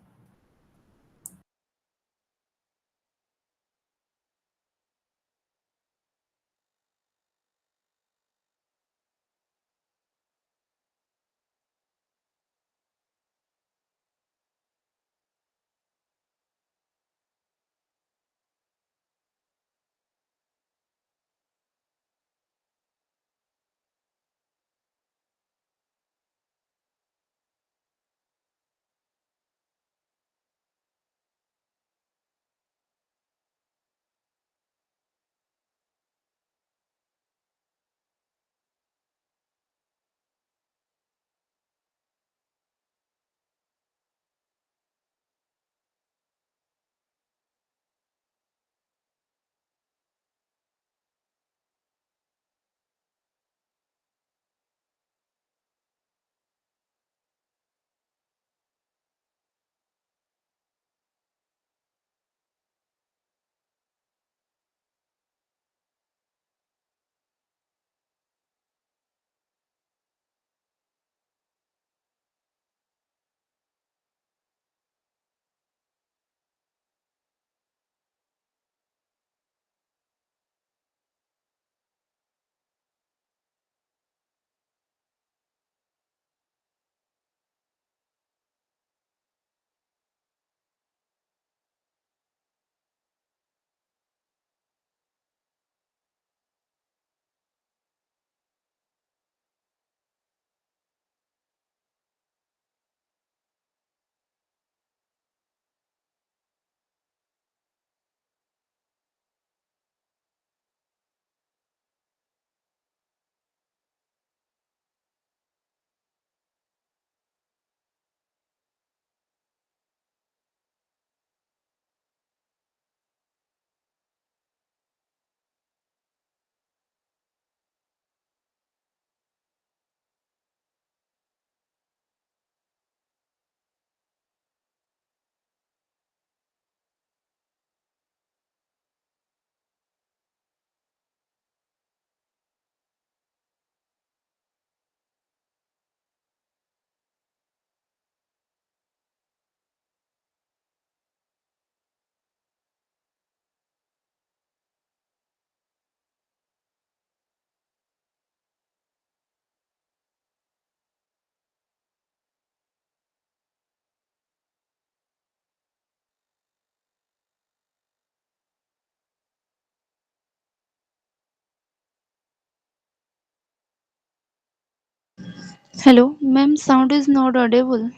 Hello, ma'am, sound is not audible.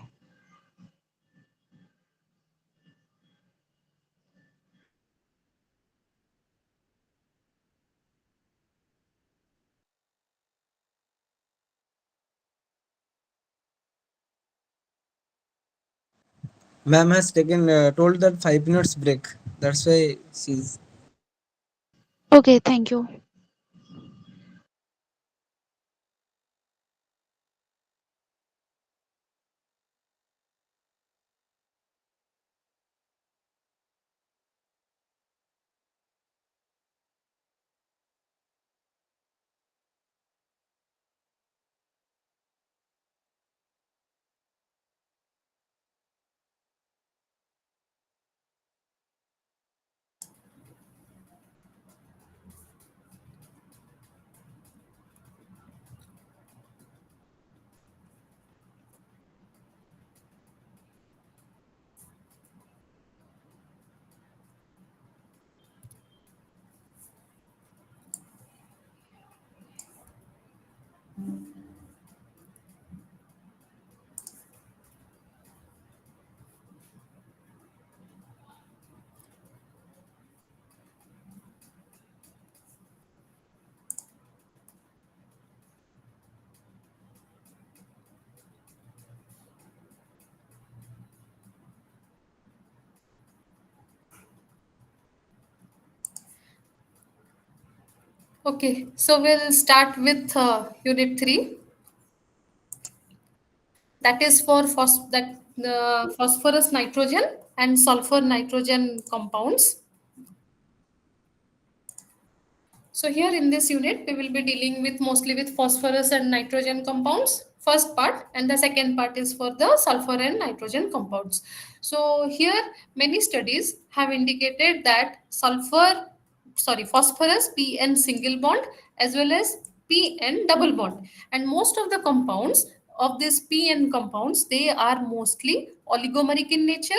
Ma'am has taken told that 5 minutes break. That's why she's. Okay, thank you. Okay, so we'll start with Unit 3. That is for phosphorus nitrogen and sulfur nitrogen compounds. So here in this unit, we will be dealing with mostly with phosphorus and nitrogen compounds, first part, and the second part is for the sulfur and nitrogen compounds. So here many studies have indicated that phosphorus PN single bond as well as PN double bond. And most of the compounds of these PN compounds, they are mostly oligomeric in nature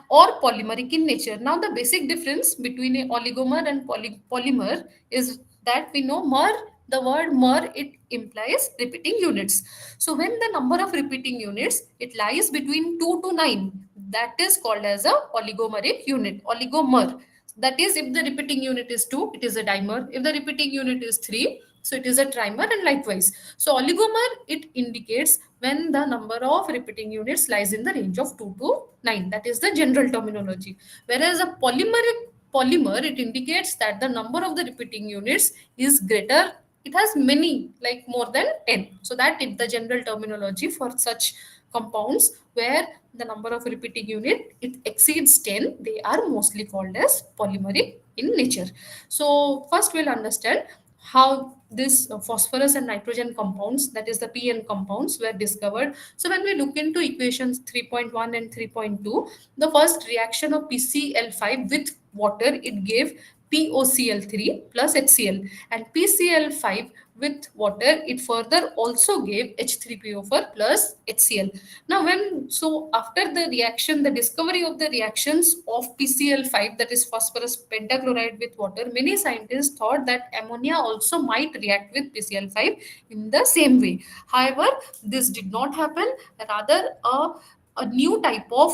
or polymeric in nature. Now, the basic difference between a oligomer and polymer is that we know mer, the word mer, it implies repeating units. So, when the number of repeating units, it lies between 2 to 9, that is called as a oligomeric unit, oligomer. That is, if the repeating unit is 2, it is a dimer. If the repeating unit is 3, so it is a trimer, and likewise. So oligomer, it indicates when the number of repeating units lies in the range of 2 to 9. That is the general terminology. Whereas a polymer, it indicates that the number of the repeating units is greater. It has many, like more than 10. So that is the general terminology for such compounds where the number of repeating unit it exceeds 10. They are mostly called as polymeric in nature. So first we'll understand how this phosphorus and nitrogen compounds, that is the PN compounds, were discovered. So when we look into equations 3.1 and 3.2, the first reaction of PCl5 with water, it gave POCl3 plus HCl, and PCl5 with water, it further also gave H3PO4 plus HCl. Now when, so after the reaction, the discovery of the reactions of PCl5, that is phosphorus pentachloride with water, many scientists thought that ammonia also might react with PCl5 in the same way. However, this did not happen. Rather, a new type of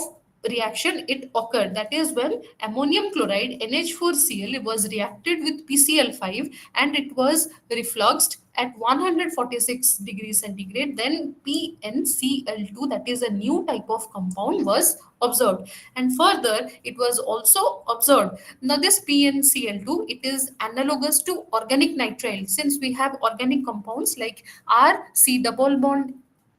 reaction it occurred, that is when ammonium chloride NH4Cl was reacted with PCl5 and it was refluxed at 146 degrees centigrade. Then PnCl2, that is a new type of compound, was observed, and further it was also observed. Now this PnCl2, it is analogous to organic nitrile. Since we have organic compounds like RC double bond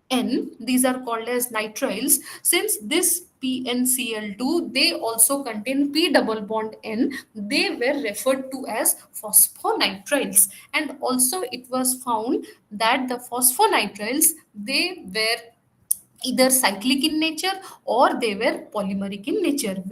N, these are called as nitriles. Since this PnCl2, they also contain P double bond N, they were referred to as phosphonitriles. And also it was found that the phosphonitriles, they were either cyclic in nature or they were polymeric in nature.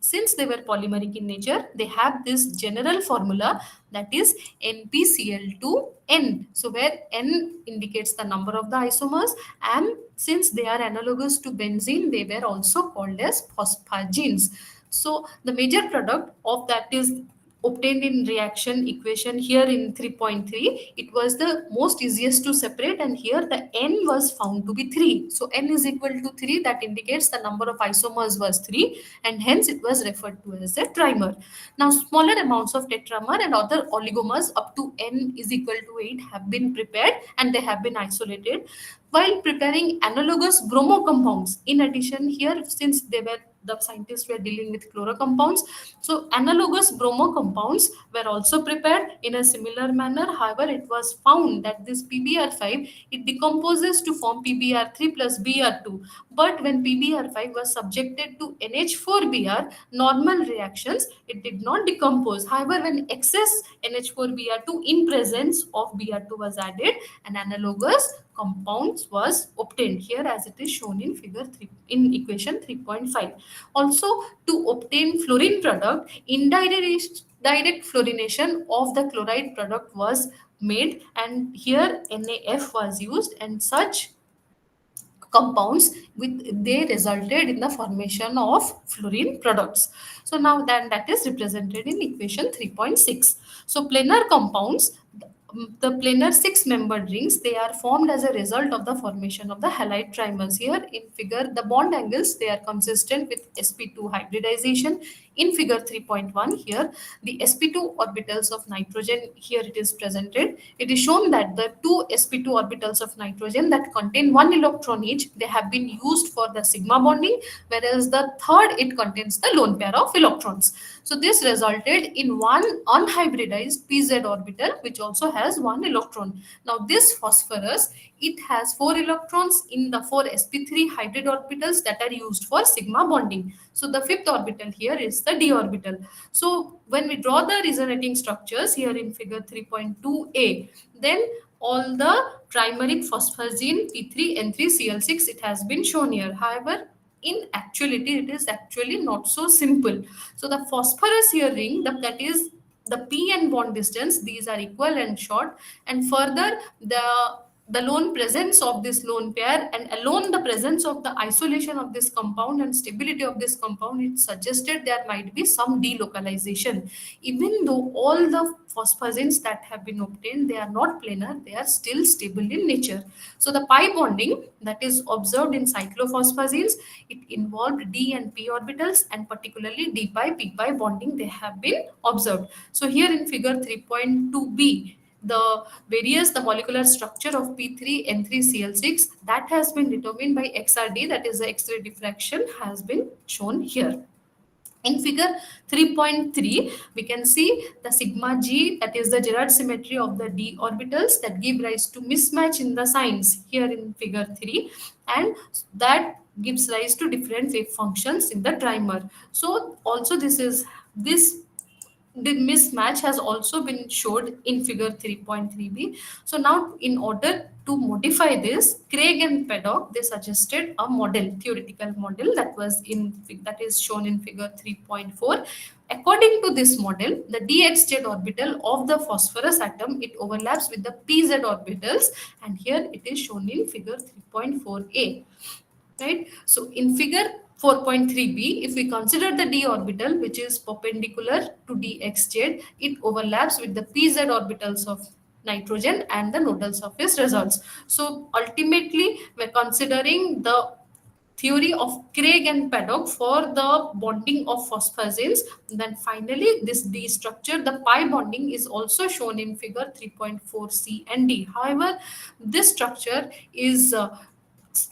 Since they were polymeric in nature, they have this general formula, that is NPCl2N. So where N indicates the number of the isomers, and since they are analogous to benzene, they were also called as phosphagenes. So the major product of that is obtained in reaction equation here in 3.3, it was the most easiest to separate, and here the n was found to be 3. So n is equal to 3, that indicates the number of isomers was 3, and hence it was referred to as a trimer. Now smaller amounts of tetramer and other oligomers up to n is equal to 8 have been prepared, and they have been isolated while preparing analogous bromo compounds. In addition, here, since they were the scientists were dealing with chloro compounds, so analogous bromo compounds were also prepared in a similar manner. However, it was found that this PBr5, it decomposes to form PBr3 plus Br2. But when PBr5 was subjected to NH4Br normal reactions, it did not decompose. However, when excess NH4Br2 in presence of Br2 was added, an analogous compounds was obtained here, as it is shown in figure 3 in equation 3.5. Also, to obtain fluorine product, indirect direct fluorination of the chloride product was made, and here NaF was used, and such compounds with they resulted in the formation of fluorine products. So now then that is represented in equation 3.6. So planar compounds, the planar six membered rings, they are formed as a result of the formation of the halide trimers. Here in figure, the bond angles, they are consistent with sp2 hybridization. In figure 3.1, here the sp2 orbitals of nitrogen, here it is presented. It is shown that the two sp2 orbitals of nitrogen that contain one electron each, they have been used for the sigma bonding, whereas the third, it contains the lone pair of electrons. So this resulted in one unhybridized pz orbital, which also has one electron. Now this phosphorus, it has 4 electrons in the 4 sp3 hybrid orbitals that are used for sigma bonding. So the fifth orbital here is the d orbital. So when we draw the resonating structures here in figure 3.2a, then all the trimeric phosphazine P3N3Cl6, it has been shown here. However, in actuality, it is actually not so simple. So the phosphorus here ring, that is the p and bond distance, these are equal and short, and further the lone presence of this lone pair and alone the presence of the isolation of this compound and stability of this compound, it suggested there might be some delocalization. Even though all the phosphazines that have been obtained, they are not planar, they are still stable in nature. So the pi bonding that is observed in cyclophosphazines, it involved d and p orbitals, and particularly d pi p pi bonding, they have been observed. So here in figure 3.2b, the molecular structure of P3N3Cl6 that has been determined by XRD, that is the X-ray diffraction, has been shown here. In figure 3.3, we can see the sigma g, that is the Girard symmetry of the d orbitals that give rise to mismatch in the signs here in figure 3, and that gives rise to different wave functions in the trimer. So also this the mismatch has also been showed in figure 3.3b. So now in order to modify this, Craig and Paddock, they suggested a model, theoretical model, that is shown in figure 3.4. According to this model, the dxz orbital of the phosphorus atom, it overlaps with the pz orbitals, and here it is shown in figure 3.4a. Right? So in figure 4.3b, if we consider the d orbital, which is perpendicular to dxz, it overlaps with the pz orbitals of nitrogen and the nodal surface results. So ultimately, we're considering the theory of Craig and Paddock for the bonding of phosphazines. Then finally, this D structure, the pi bonding, is also shown in figure 3.4c and d. However, this structure is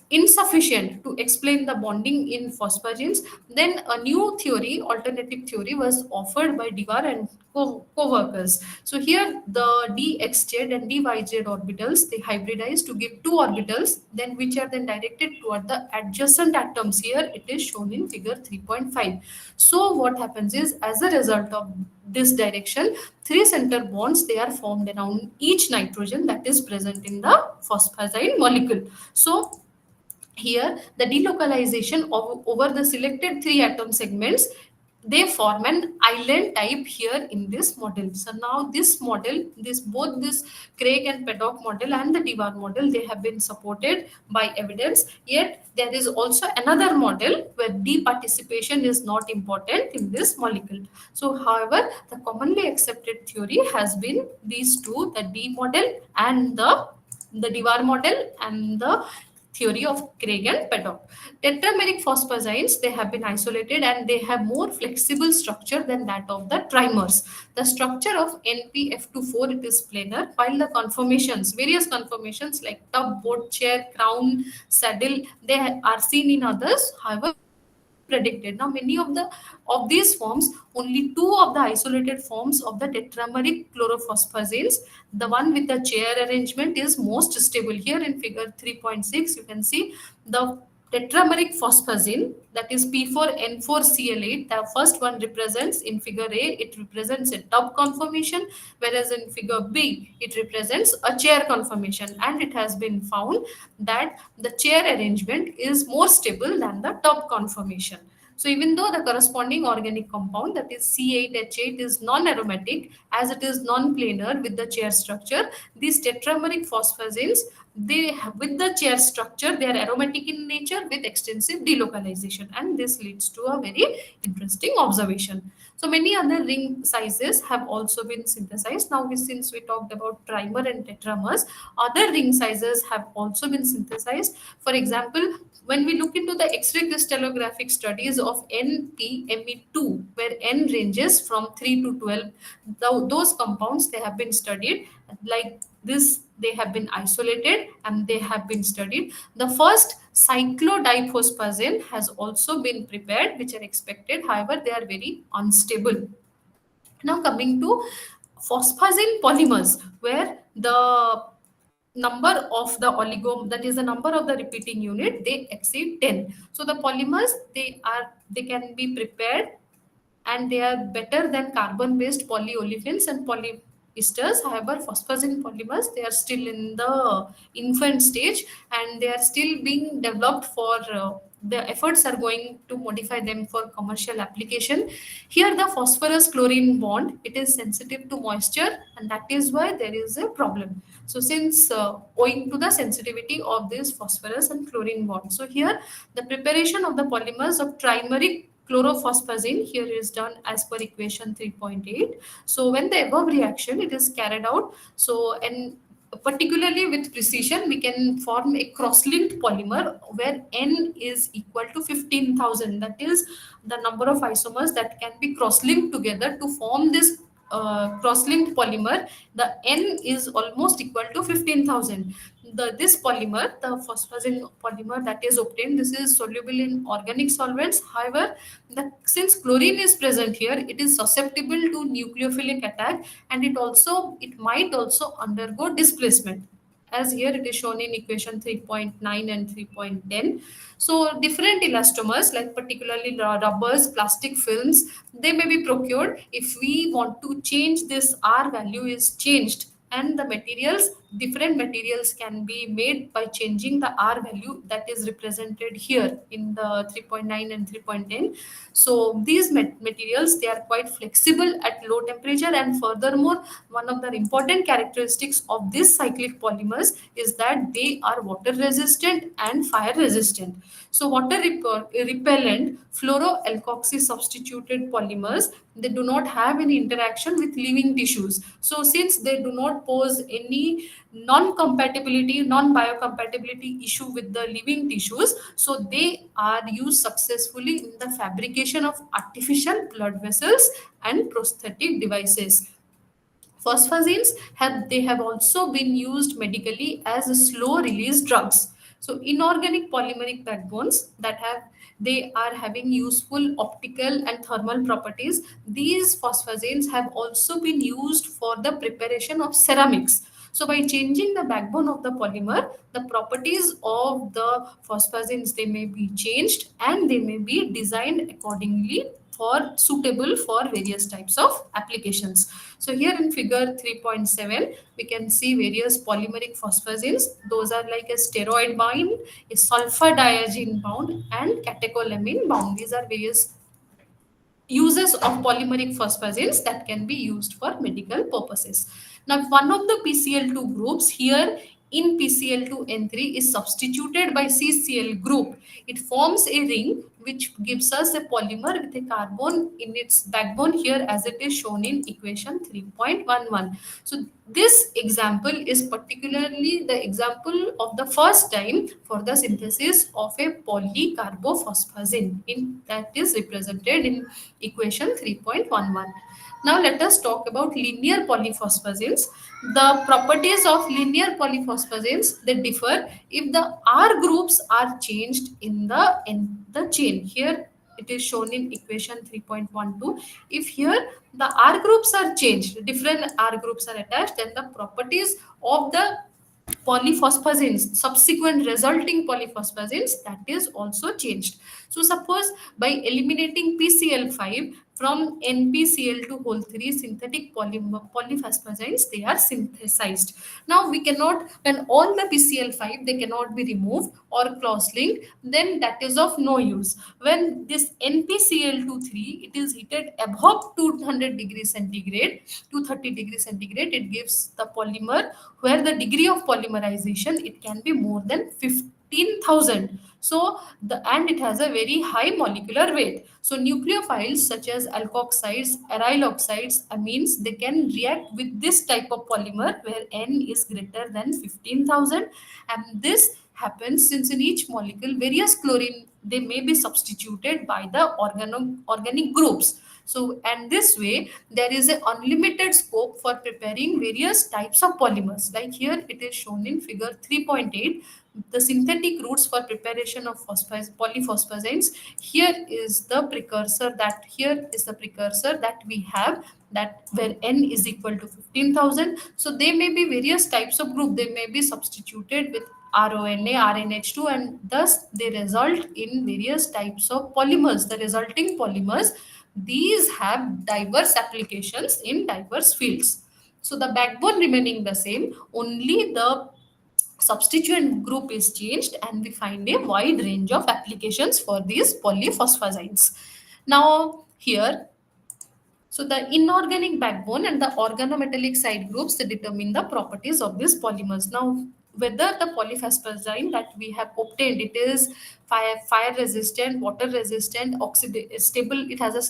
insufficient to explain the bonding in phosphagins. Then a new theory, alternative theory, was offered by Dewar and co-workers. So here the dxz and dyz orbitals, they hybridize to give two orbitals, then which are then directed toward the adjacent atoms. Here it is shown in figure 3.5. So what happens is, as a result of this direction, three center bonds, they are formed around each nitrogen that is present in the phosphazine molecule. So here the delocalization over the selected three atom segments, they form an island type here in this model. So now this model, this both this Craig and Paddock model and the Dewar model, they have been supported by evidence. Yet there is also another model where departicipation is not important in this molecule. So however, the commonly accepted theory has been these two, the D model and the Dewar model and the theory of Craig and Paddock. Tetrameric phosphazines, they have been isolated and they have more flexible structure than that of the trimers. The structure of NPF24, it is planar, while the conformations, various conformations like tub, boat, chair, crown, saddle, they are seen in others. However, it cannot be predicted. Now, many of these forms, only two of the isolated forms of the tetrameric chlorophosphazines, the one with the chair arrangement is most stable. Here in figure 3.6, you can see the tetrameric phosphazine, that is P4N4Cl8. The first one represents in figure A, it represents a tub conformation, whereas in figure B, it represents a chair conformation. And it has been found that the chair arrangement is more stable than the tub conformation. So even though the corresponding organic compound, that is C8H8, is non-aromatic as it is non-planar with the chair structure, these tetrameric phosphazines, with the chair structure, they are aromatic in nature with extensive delocalization, and this leads to a very interesting observation. So many other ring sizes have also been synthesized. Now, since we talked about trimer and tetramers, other ring sizes have also been synthesized. For example, when we look into the X-ray crystallographic studies of NPMe2, where N ranges from 3 to 12, those compounds, they have been studied like this. They have been isolated and they have been studied. The first cyclodiphosphazine has also been prepared, which are expected. However, they are very unstable. Now coming to phosphazine polymers, where the number of the oligo, that is the number of the repeating unit, they exceed 10. So the polymers, they can be prepared and they are better than carbon based polyolefins and polyesters. However, phosphazine polymers, they are still in the infant stage and they are still being developed for the efforts are going to modify them for commercial application. Here the phosphorus chlorine bond, it is sensitive to moisture, and that is why there is a problem. So since owing to the sensitivity of this phosphorus and chlorine bond, so here the preparation of the polymers of trimeric chlorophosphazine here is done as per equation 3.8. So when the above reaction it is carried out, so and particularly with precision, we can form a cross-linked polymer where N is equal to 15,000. That is the number of isomers that can be cross-linked together to form this cross-linked polymer. The N is almost equal to 15,000. This polymer, the phosphazine polymer that is obtained, this is soluble in organic solvents. However, since chlorine is present here, it is susceptible to nucleophilic attack, and it might also undergo displacement, as here it is shown in equation 3.9 and 3.10. So different elastomers, like particularly rubbers, plastic films, they may be procured. If we want to change this, R value is changed, and the materials, different materials can be made by changing the R value that is represented here in the 3.9 and 3.10. So these materials, they are quite flexible at low temperature, and furthermore, one of the important characteristics of these cyclic polymers is that they are water resistant and fire resistant. So water repellent fluoroalkoxy substituted polymers, they do not have any interaction with living tissues. So since they do not pose any non-compatibility, non-biocompatibility issue with the living tissues, so they are used successfully in the fabrication of artificial blood vessels and prosthetic devices. Phosphazines have also been used medically as slow release drugs. So inorganic polymeric backbones that have, they are having useful optical and thermal properties. These phosphazines have also been used for the preparation of ceramics. So by changing the backbone of the polymer, the properties of the phosphazines, they may be changed and they may be designed accordingly for suitable for various types of applications. So here in figure 3.7, we can see various polymeric phosphazines. Those are like a steroid bound, a sulfur diazine bound, and catecholamine bound. These are various uses of polymeric phosphazines that can be used for medical purposes. Now, one of the PCl2 groups here in PCl2N3 is substituted by CCl group. It forms a ring which gives us a polymer with a carbon in its backbone here as it is shown in equation 3.11. So this example is particularly the example of the first time for the synthesis of a polycarbophosphazine in that is represented in equation 3.11. Now let us talk about linear polyphosphazines. The properties of linear polyphosphazines, they differ if the R groups are changed in the chain. Here it is shown in equation 3.12. If here the R groups are changed, different R groups are attached, then the properties of the polyphosphazines, subsequent resulting polyphosphazines, that is also changed. So suppose by eliminating PCl5 from NPCl2 whole 3 synthetic polyphosphazines, they are synthesized. Now we cannot, when all the PCl5 they cannot be removed or cross linked, then that is of no use. When this NPCl23 it is heated above 200 degrees centigrade, 230 degrees centigrade, it gives the polymer where the degree of polymerization it can be more than 15,000. So the and it has a very high molecular weight. So nucleophiles such as alkoxides, aryl oxides, amines, they can react with this type of polymer where N is greater than 15,000, and this happens since in each molecule various chlorine they may be substituted by the organic groups. So and this way there is an unlimited scope for preparing various types of polymers. Like here it is shown in figure 3.8, the synthetic routes for preparation of polyphosphazines. Here is the precursor that we have, that where N is equal to 15,000. So they may be various types of group, they may be substituted with RONA, RNH2, and thus they result in various types of polymers. The resulting polymers, these have diverse applications in diverse fields. So the backbone remaining the same, only the substituent group is changed, and we find a wide range of applications for these polyphosphazines. Now here, so the inorganic backbone and the organometallic side groups, they determine the properties of these polymers. Now, whether the polyphosphazine that we have obtained, it is fire resistant, water resistant, stable, it has a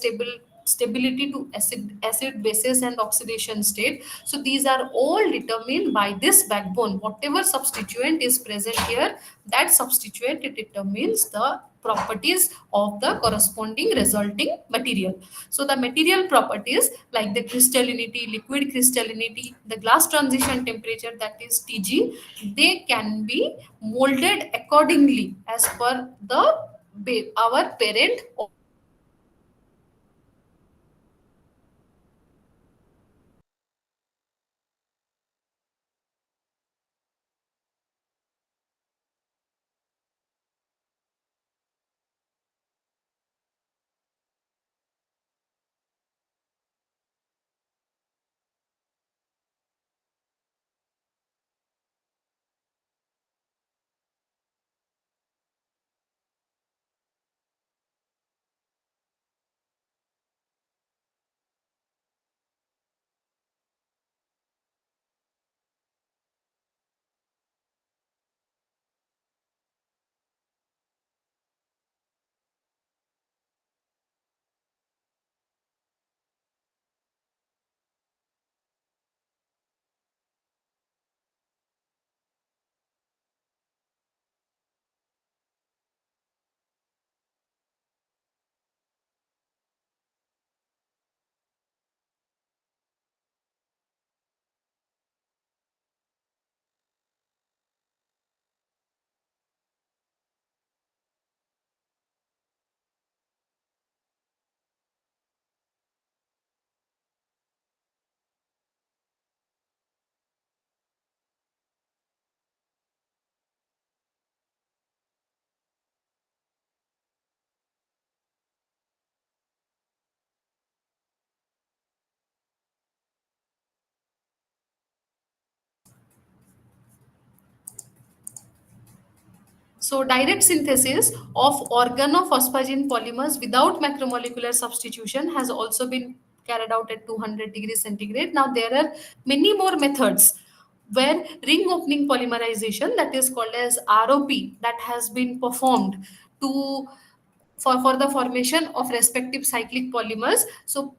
stability to acid bases and oxidation state. So these are all determined by this backbone. Whatever substituent is present here, that substituent it determines the properties of the corresponding resulting material. So the material properties like the crystallinity, liquid crystallinity, the glass transition temperature, that is TG, they can be molded accordingly as per the our parent So direct synthesis of organophosphagene polymers without macromolecular substitution has also been carried out at 200 degrees centigrade. Now there are many more methods where ring opening polymerization, that is called as ROP, that has been performed to for the formation of respective cyclic polymers. So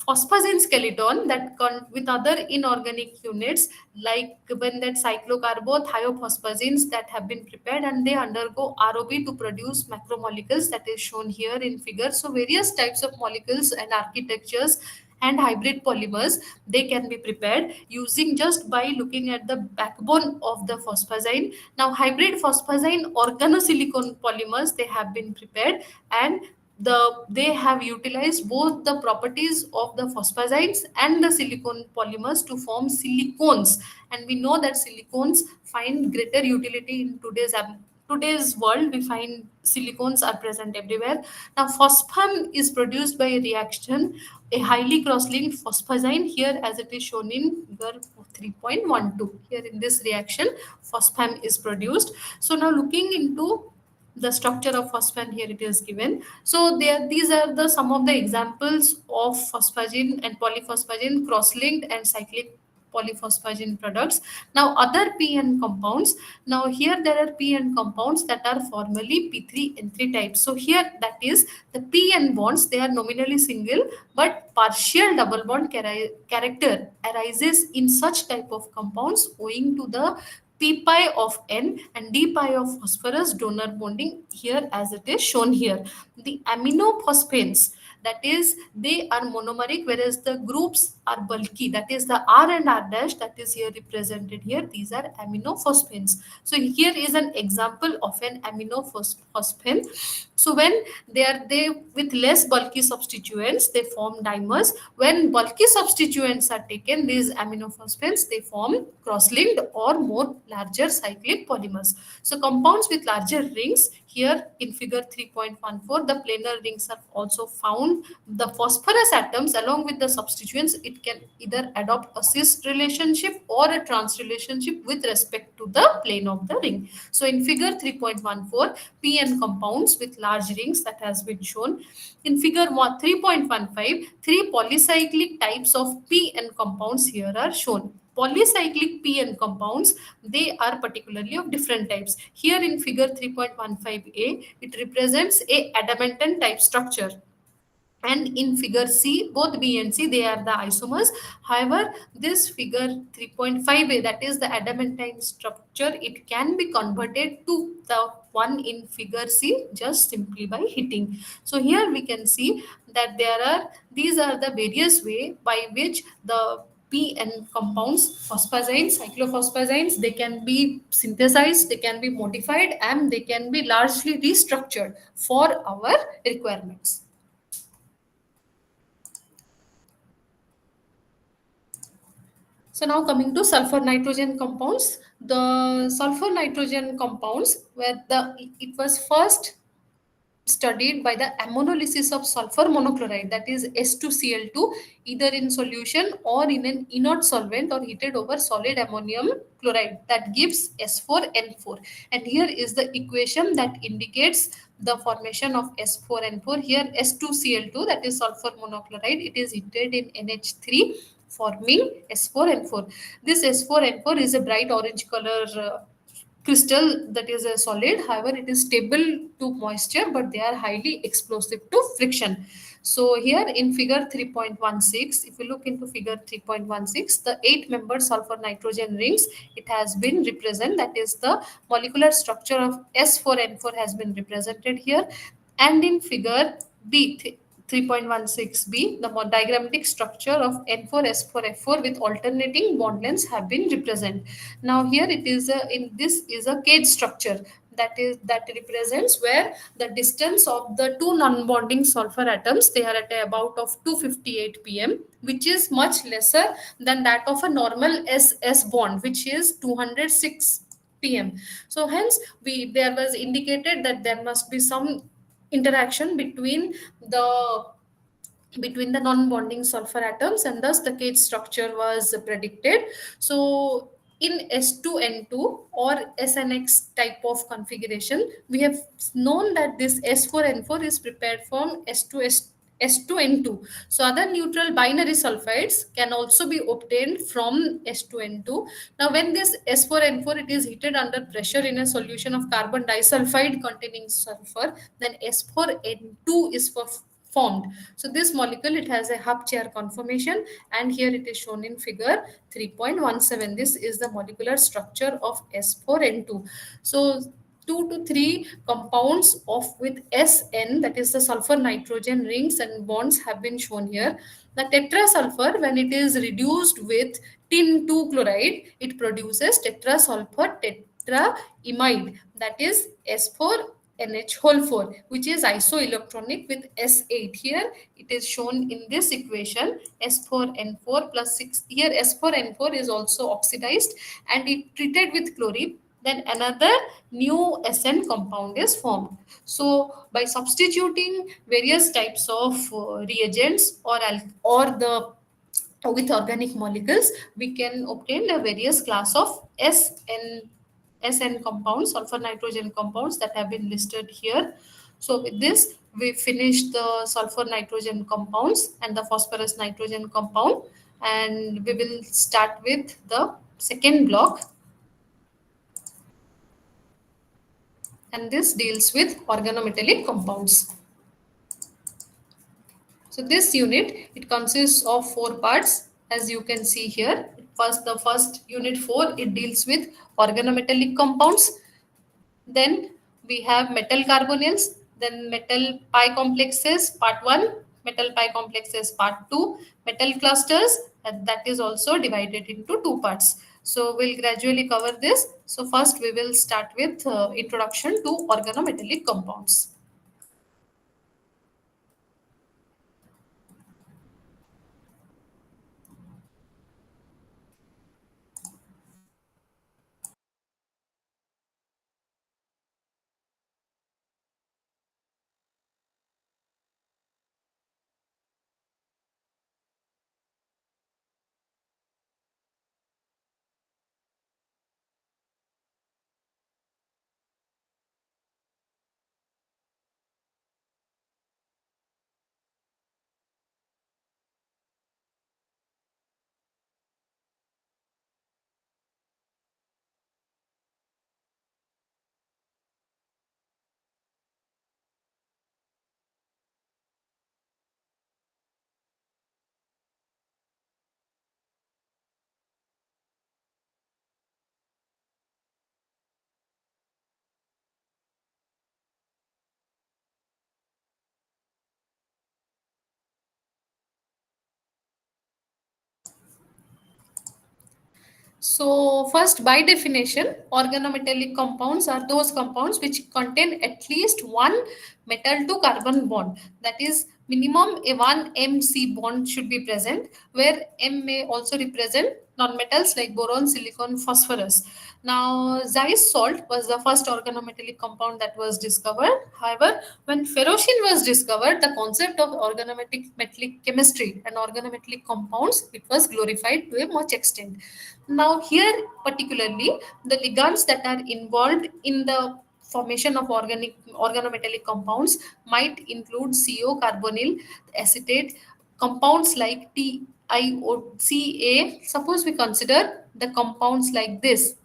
phosphazine skeleton that with other inorganic units, like when that cyclocarbothiophosphazenes that have been prepared and they undergo ROB to produce macromolecules, that is shown here in figure. So various types of molecules and architectures and hybrid polymers, they can be prepared using just by looking at the backbone of the phosphazine. Now hybrid phosphazine organosilicon polymers, they have been prepared, and they have utilized both the properties of the phosphazines and the silicon polymers to form silicones. And we know that silicones find greater utility in today's world. We find silicones are present everywhere. Now phospham is produced by a reaction, a highly cross-linked phosphazine, here as it is shown in figure 3.12. Here in this reaction phospham is produced. So now looking into the structure of phosphine, here it is given. So there, these are the some of the examples of phosphagene and polyphosphagene cross-linked and cyclic polyphosphagene products. Now other PN compounds. Now here there are PN compounds that are formally P3N3 types. So here that is the PN bonds, they are nominally single, but partial double bond character arises in such type of compounds owing to the p pi of N and d pi of phosphorus donor bonding, here as it is shown here. The aminophosphanes, that is they are monomeric, whereas the groups are bulky, that is the R and R dash, that is here represented here. These are aminophosphanes. So here is an example of an aminophosphane. So when they with less bulky substituents, they form dimers. When bulky substituents are taken, these aminophosphanes, they form cross-linked or more larger cyclic polymers. So compounds with larger rings, here in figure 3.14, the planar rings are also found. The phosphorus atoms along with the substituents, it can either adopt a cis relationship or a trans relationship with respect to the plane of the ring. So in figure 3.14, PN compounds with large rings, that has been shown. In figure 3.15, three polycyclic types of PN compounds here are shown. Polycyclic PN compounds, they are particularly of different types. Here in figure 3.15a, it represents a adamantine type structure, and in figure C, both B and C, they are the isomers. However, this figure 3.5a, that is the adamantine structure, it can be converted to the one in figure C just simply by heating. So here we can see that these are the various way by which the PN compounds, phosphazines, cyclophosphazines, they can be synthesized, they can be modified, and they can be largely restructured for our requirements. So now coming to sulfur nitrogen compounds. The sulfur nitrogen compounds, where it was first studied by the ammonolysis of sulfur monochloride, that is S2Cl2, either in solution or in an inert solvent or heated over solid ammonium chloride, that gives S4N4. And here is the equation that indicates the formation of S4N4. Here S2Cl2, that is sulfur monochloride, it is heated in NH3 forming S4N4. This S4N4 is a bright orange color crystal, that is a solid. However, it is stable to moisture, but they are highly explosive to friction. So here in figure 3.16, if you look into figure 3.16, the 8-membered sulfur nitrogen rings, it has been represented, that is the molecular structure of S4N4 has been represented here. And in figure B 3.16b, the diagrammatic structure of N4S4F4 with alternating bond lengths have been represented. Now here it is this is a cage structure, that represents where the distance of the two non-bonding sulfur atoms, they are at about of 258 pm, which is much lesser than that of a normal SS bond, which is 206 pm. So hence there was indicated that there must be some interaction between the non-bonding sulfur atoms, and thus the cage structure was predicted. So in S2N2 or SNX type of configuration, we have known that this S4N4 is prepared from S2N2. So other neutral binary sulfides can also be obtained from S2N2. Now when this S4N4 it is heated under pressure in a solution of carbon disulfide containing sulfur, then S4N2 is formed. So this molecule, it has a hub chair conformation, and here it is shown in figure 3.17. This is the molecular structure of S4N2. So 2 to 3 compounds of with SN, that is the sulfur nitrogen rings and bonds, have been shown here. The tetrasulfur, when it is reduced with tin 2 chloride, it produces tetrasulfur tetraimide, that is S4 NH whole 4, which is isoelectronic with S8. Here it is shown in this equation, S4N4 plus 6. Here S4N4 is also oxidized and it treated with chlorine. Then another new SN compound is formed. So by substituting various types of reagents or the with organic molecules, we can obtain a various class of SN compounds, sulfur nitrogen compounds, that have been listed here. So with this, we finish the sulfur nitrogen compounds and the phosphorus nitrogen compound, and we will start with the second block, and this deals with organometallic compounds. So this unit, it consists of 4 parts, as you can see here. First, the first unit 4, it deals with organometallic compounds. Then we have metal carbonyls, then metal pi complexes part 1, metal pi complexes part 2, metal clusters, and that is also divided into 2 parts. So we'll gradually cover this. So first we will start with introduction to organometallic compounds. So first, by definition, organometallic compounds are those compounds which contain at least one metal to carbon bond. That is, minimum a 1 MC bond should be present, where M may also represent nonmetals like boron, silicon, phosphorus. Now, Zeiss salt was the first organometallic compound that was discovered. However, when ferrocene was discovered, the concept of organometallic chemistry and organometallic compounds, it was glorified to a much extent. Now, here particularly, the ligands that are involved in the formation of organometallic compounds might include CO, carbonyl, acetate, compounds like TiOCA. Suppose we consider the compounds like this,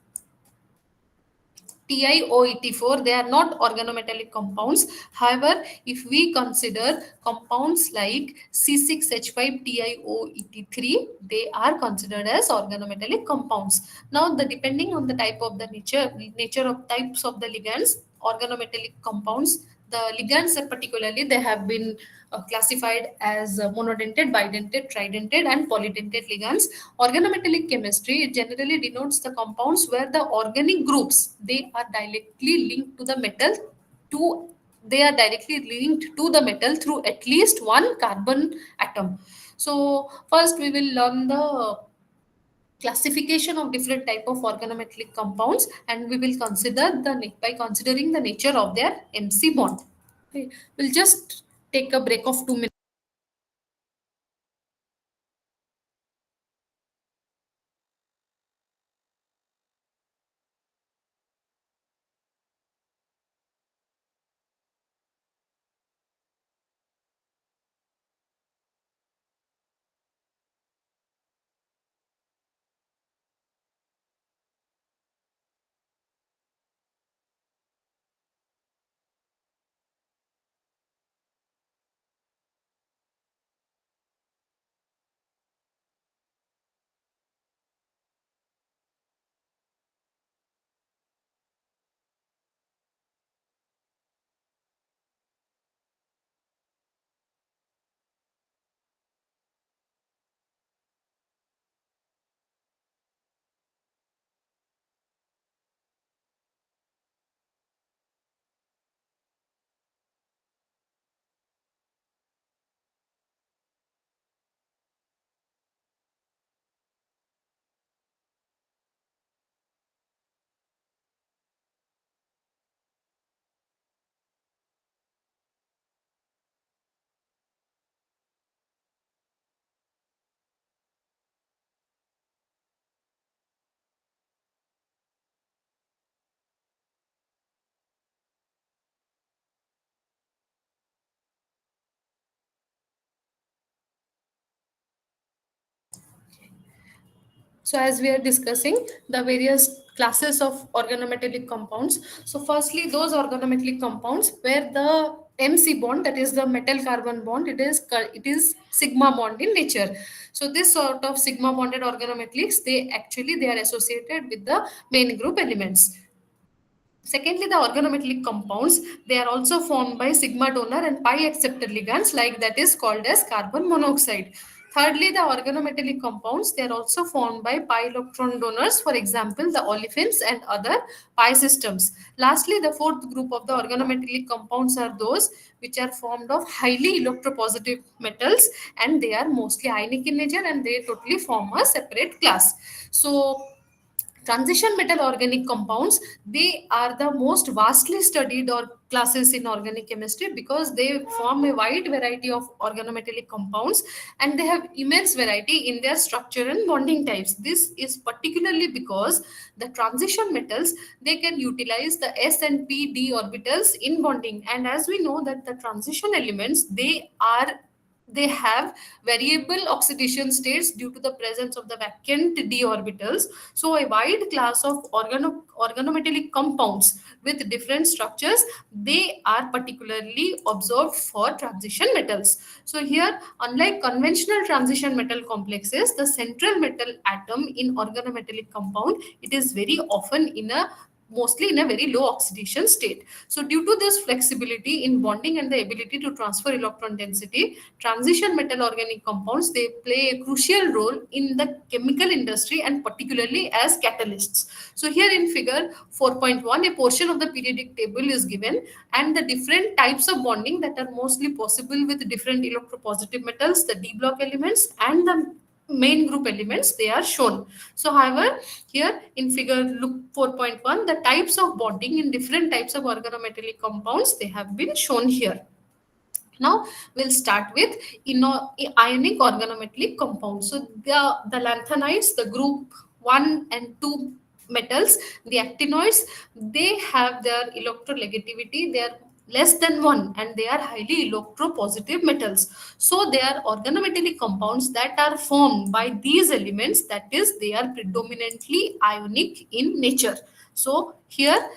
TiOET4, they are not organometallic compounds. However, if we consider compounds like C6H5TiOET3, they are considered as organometallic compounds. Now, depending on the type of the nature of types of the ligands, organometallic compounds, the ligands particularly, they have been classified as monodentate, bidentate, tridentate, and polydentate ligands. Organometallic chemistry, it generally denotes the compounds where the organic groups, they are directly linked to the metal to they are directly linked to the metal through at least one carbon atom. So first we will learn the classification of different type of organometallic compounds, and we will consider by considering the nature of their MC bond. Okay. We'll just take a break of 2 minutes. So as we are discussing the various classes of organometallic compounds, so firstly those organometallic compounds where the MC bond, that is the metal carbon bond, it is sigma bond in nature. So this sort of sigma bonded organometallics, they are associated with the main group elements. Secondly, the organometallic compounds, they are also formed by sigma donor and pi acceptor ligands, like that is called as carbon monoxide. Thirdly, the organometallic compounds, they are also formed by pi electron donors, for example, the olefins and other pi systems. Lastly, the fourth group of the organometallic compounds are those which are formed of highly electropositive metals, and they are mostly ionic in nature, and they totally form a separate class. So transition metal organic compounds, they are the most vastly studied or classes in organic chemistry, because they form a wide variety of organometallic compounds, and they have immense variety in their structure and bonding types. This is particularly because the transition metals, they can utilize the s and p d orbitals in bonding, and as we know that the transition elements, they have variable oxidation states due to the presence of the vacant d orbitals. So a wide class of organometallic compounds with different structures, they are particularly observed for transition metals. So here, unlike conventional transition metal complexes, the central metal atom in organometallic compound, it is very often in a mostly in a very low oxidation state. So due to this flexibility in bonding and the ability to transfer electron density, transition metal organic compounds, they play a crucial role in the chemical industry and particularly as catalysts. So here in figure 4.1, a portion of the periodic table is given, and the different types of bonding that are mostly possible with different electropositive metals, the d block elements and the main group elements, they are shown. So however, here in figure look 4.1, the types of bonding in different types of organometallic compounds, they have been shown here. Now we'll start with ionic organometallic compounds. So the lanthanides, the group 1 and 2 metals, the actinoids, they have their electronegativity, they are less than 1, and they are highly electropositive metals. So they are organometallic compounds that are formed by these elements, that is, they are predominantly ionic in nature. So here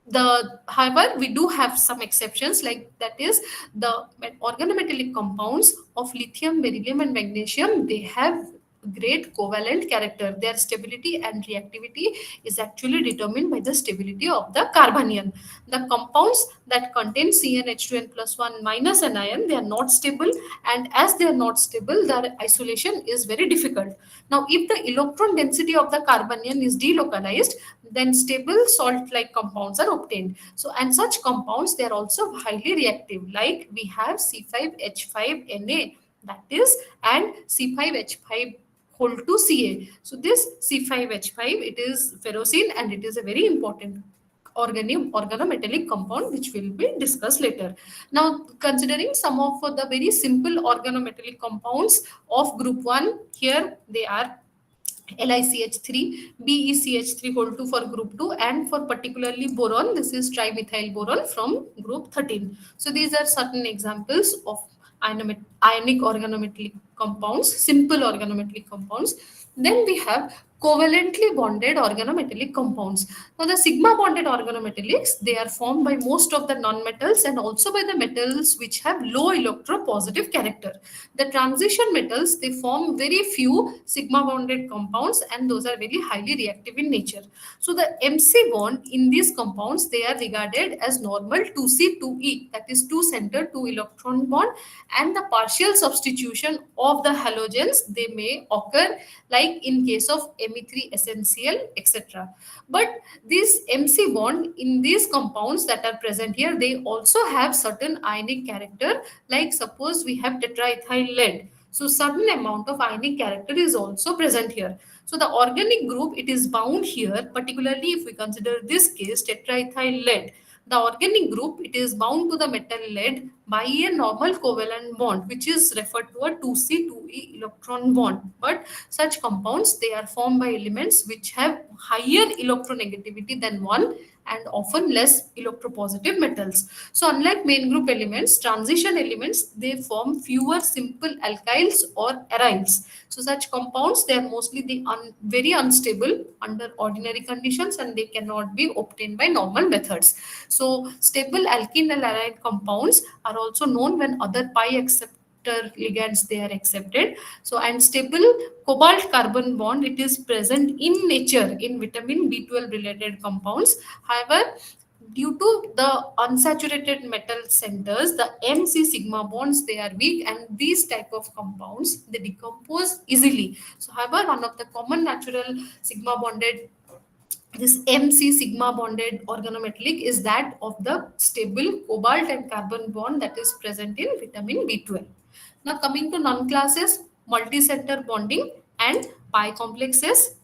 the however we do have some exceptions, like that is the organometallic compounds of lithium, beryllium and magnesium, they have great covalent character. Their stability and reactivity is actually determined by the stability of the carbanion. The compounds that contain CnH2n plus 1 minus an ion, they are not stable, and as they are not stable, their isolation is very difficult. Now if the electron density of the carbanion is delocalized, then stable salt like compounds are obtained. So and such compounds, they are also highly reactive, like we have C5H5Na, that is, and C5H5 whole to Ca. So this C5H5, it is ferrocene, and it is a very important organometallic compound which will be discussed later. Now considering some of the very simple organometallic compounds of group 1, here they are LiCH3, BeCH3 whole 2 for group 2, and for particularly boron, this is trimethyl boron from group 13. So these are certain examples of ionic organometallic compounds, simple organometallic compounds. Then we have covalently bonded organometallic compounds. Now the sigma bonded organometallics, they are formed by most of the nonmetals and also by the metals which have low electropositive character. The transition metals, they form very few sigma bonded compounds, and those are very highly reactive in nature. So the MC bond in these compounds, they are regarded as normal 2C2E, that is 2 center 2 electron bond, and the partial substitution of the halogens, they may occur like in case of Me3 essential, etc. But this MC bond in these compounds that are present here, they also have certain ionic character, like suppose we have tetraethyl lead. So certain amount of ionic character is also present here. So the organic group, it is bound here, particularly if we consider this case tetraethyl lead. The organic group, it is bound to the metal lead by a normal covalent bond, which is referred to a 2C2E electron bond. But such compounds, they are formed by elements which have higher electronegativity than 1, and often less electropositive metals. So unlike main group elements, transition elements, they form fewer simple alkyls or aryls. So such compounds, they are mostly very unstable under ordinary conditions, and they cannot be obtained by normal methods. So stable alkene and aryl compounds are also known when other pi acceptor ligands they are accepted. So and stable cobalt carbon bond, it is present in nature in vitamin B12 related compounds. However, due to the unsaturated metal centers, the MC sigma bonds, they are weak, and these type of compounds, they decompose easily. So however, one of the common natural sigma bonded, this MC sigma bonded organometallic, is that of the stable cobalt and carbon bond that is present in vitamin B12. Now coming to non-classes, multi-center bonding and pi complexes.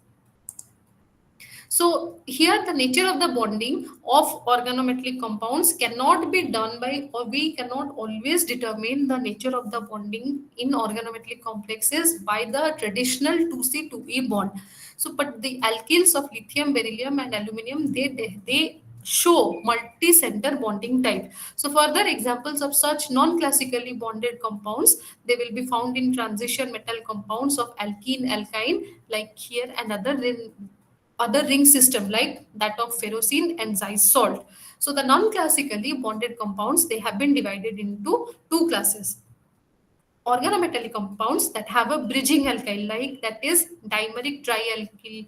So here the nature of the bonding of organometallic compounds cannot be done by, or we cannot always determine the nature of the bonding in organometallic complexes by the traditional 2C2E bond. So but the alkyls of lithium, beryllium and aluminum, they show multi-center bonding type. So further examples of such non-classically bonded compounds, they will be found in transition metal compounds of alkene, alkyne, like here, and other ring system like that of ferrocene and Zeiss salt. So the non-classically bonded compounds, they have been divided into two classes: organometallic compounds that have a bridging alkyl, like that is dimeric trialkyl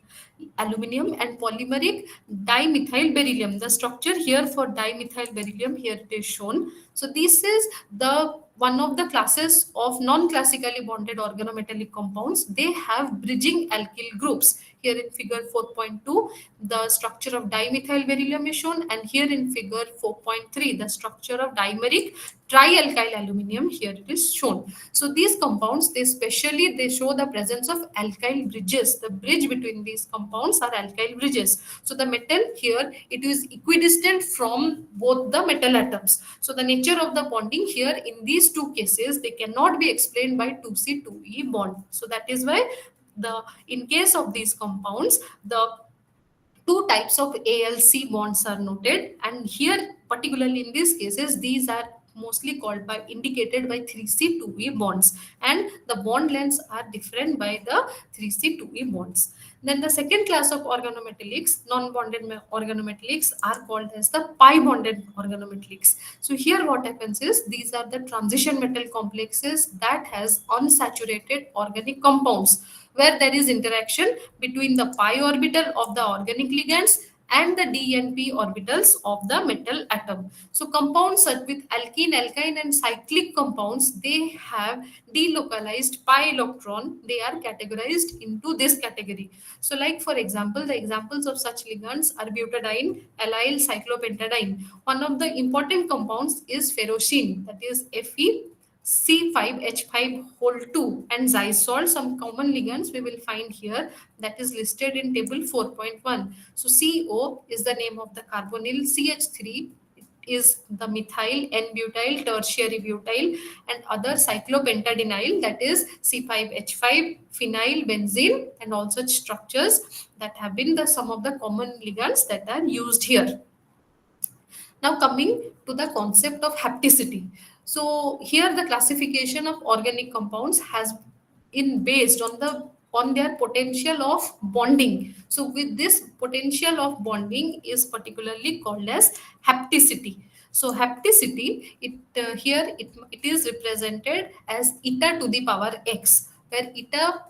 aluminum and polymeric dimethyl beryllium. The structure here for dimethyl beryllium, here it is shown. So this is the one of the classes of non-classically bonded organometallic compounds. They have bridging alkyl groups. Here in figure 4.2, the structure of dimethyl beryllium is shown, and here in figure 4.3, the structure of dimeric trialkyl aluminum, here it is shown. So these compounds, they show the presence of alkyl bridges. The bridge between these compounds are alkyl bridges. So the metal here, it is equidistant from both the metal atoms. So the nature of the bonding here in these two cases, they cannot be explained by 2C2E bond. So that is why in case of these compounds, the two types of ALC bonds are noted, and here particularly in these cases, these are mostly called by indicated by 3C2E bonds, and the bond lengths are different by the 3C2E bonds. Then the second class of organometallics, non-bonded organometallics, are called as the pi bonded organometallics. So here what happens is, these are the transition metal complexes that has unsaturated organic compounds, where there is interaction between the pi orbital of the organic ligands and the d and p orbitals of the metal atom. So compounds such with alkene, alkyne and cyclic compounds, they have delocalized pi electron. They are categorized into this category. So like for example, the examples of such ligands are butadiene, allyl cyclopentadiene. One of the important compounds is ferrocene, that is Fe C5H5 whole 2, and Zeiss salt. Some common ligands we will find here, that is listed in table 4.1. So CO is the name of the carbonyl, CH3 is the methyl, N-butyl, tertiary butyl, and other cyclopentadienyl, that is C5H5, phenyl, benzene, and all such structures that have been some of the common ligands that are used here. Now coming to the concept of hapticity. So here the classification of organic compounds has been based on their potential of bonding. So with this potential of bonding is particularly called as hapticity. So hapticity, it is represented as eta to the power x, where eta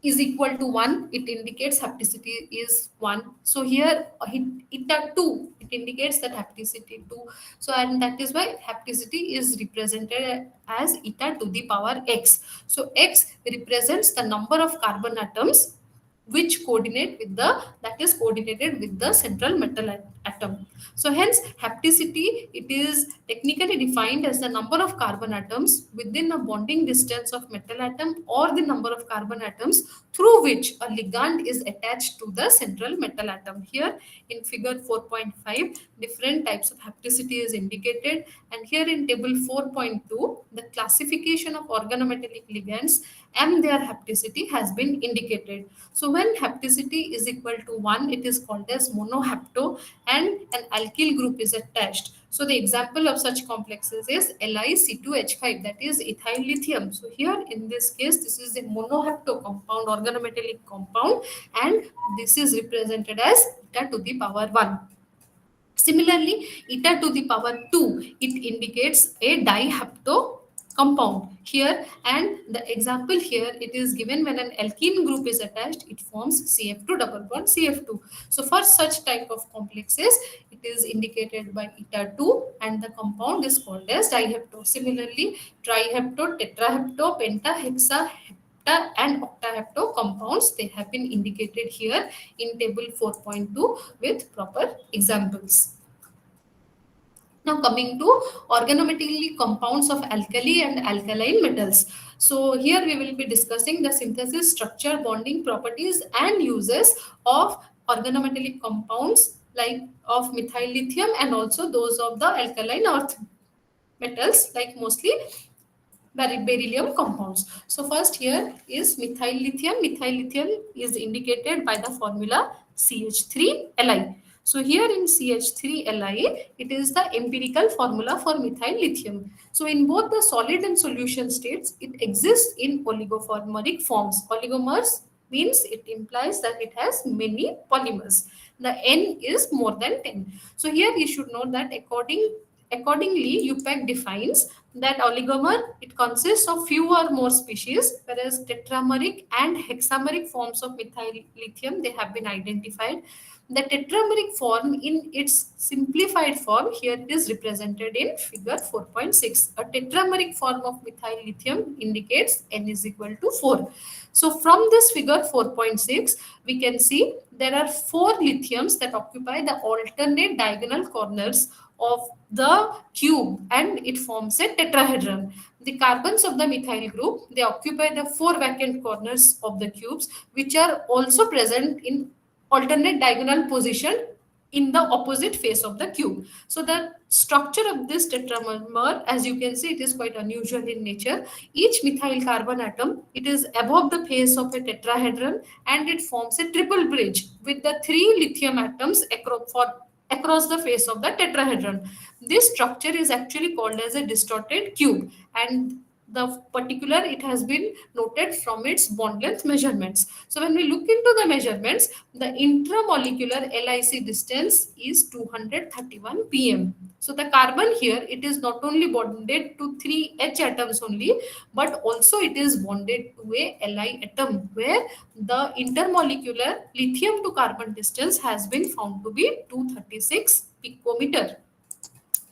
is equal to 1, it indicates hapticity is 1. So here eta 2, it indicates that hapticity 2. So and that is why hapticity is represented as eta to the power x. So x represents the number of carbon atoms which coordinate with that is coordinated with the central metal atom. So hence hapticity, it is technically defined as the number of carbon atoms within a bonding distance of metal atom, or the number of carbon atoms through which a ligand is attached to the central metal atom. Here in figure 4.5, different types of hapticity is indicated, and here in table 4.2, the classification of organometallic ligands and their hapticity has been indicated. So when hapticity is equal to 1, it is called as monohapto and an alkyl group is attached. So the example of such complexes is LiC2H5, that is ethyl lithium. So here in this case, this is a monohapto compound, organometallic compound, and this is represented as eta to the power 1. Similarly, eta to the power 2, it indicates a dihapto compound here, and the example here it is given when an alkene group is attached, it forms CF2 double bond CF2. So for such type of complexes, it is indicated by eta 2 and the compound is called as dihapto. Similarly, trihapto, tetrahapto, pentahexa, and octahapto compounds, they have been indicated here in table 4.2 with proper examples. Now coming to organometallic compounds of alkali and alkaline metals. So here we will be discussing the synthesis, structure, bonding properties and uses of organometallic compounds like of methyl lithium and also those of the alkaline earth metals like mostly beryllium compounds. So first here is methyl lithium. Methyl lithium is indicated by the formula CH3Li. So here in CH3Li, it is the empirical formula for methyl lithium. So in both the solid and solution states, it exists in oligomeric forms. Oligomers means it implies that it has many polymers. The N is more than 10. So here you should know that accordingly, UPAC defines that oligomer, it consists of few or more species, whereas tetrameric and hexameric forms of methyl lithium, they have been identified. The tetrameric form in its simplified form, here it is represented in figure 4.6. A tetrameric form of methyl lithium indicates N is equal to 4. So from this figure 4.6, we can see there are 4 lithiums that occupy the alternate diagonal corners of the cube and it forms a tetrahedron. The carbons of the methyl group, they occupy the 4 vacant corners of the cubes which are also present in alternate diagonal position in the opposite face of the cube. So the structure of this tetramer, as you can see, it is quite unusual in nature. Each methyl carbon atom, it is above the face of a tetrahedron and it forms a triple bridge with the 3 lithium atoms across the face of the tetrahedron. This structure is actually called as a distorted cube, and the particular it has been noted from its bond length measurements. So when we look into the measurements, the intramolecular LIC distance is 231 pm. So the carbon here, it is not only bonded to 3 H atoms only, but also it is bonded to a Li atom where the intermolecular lithium to carbon distance has been found to be 236 picometer.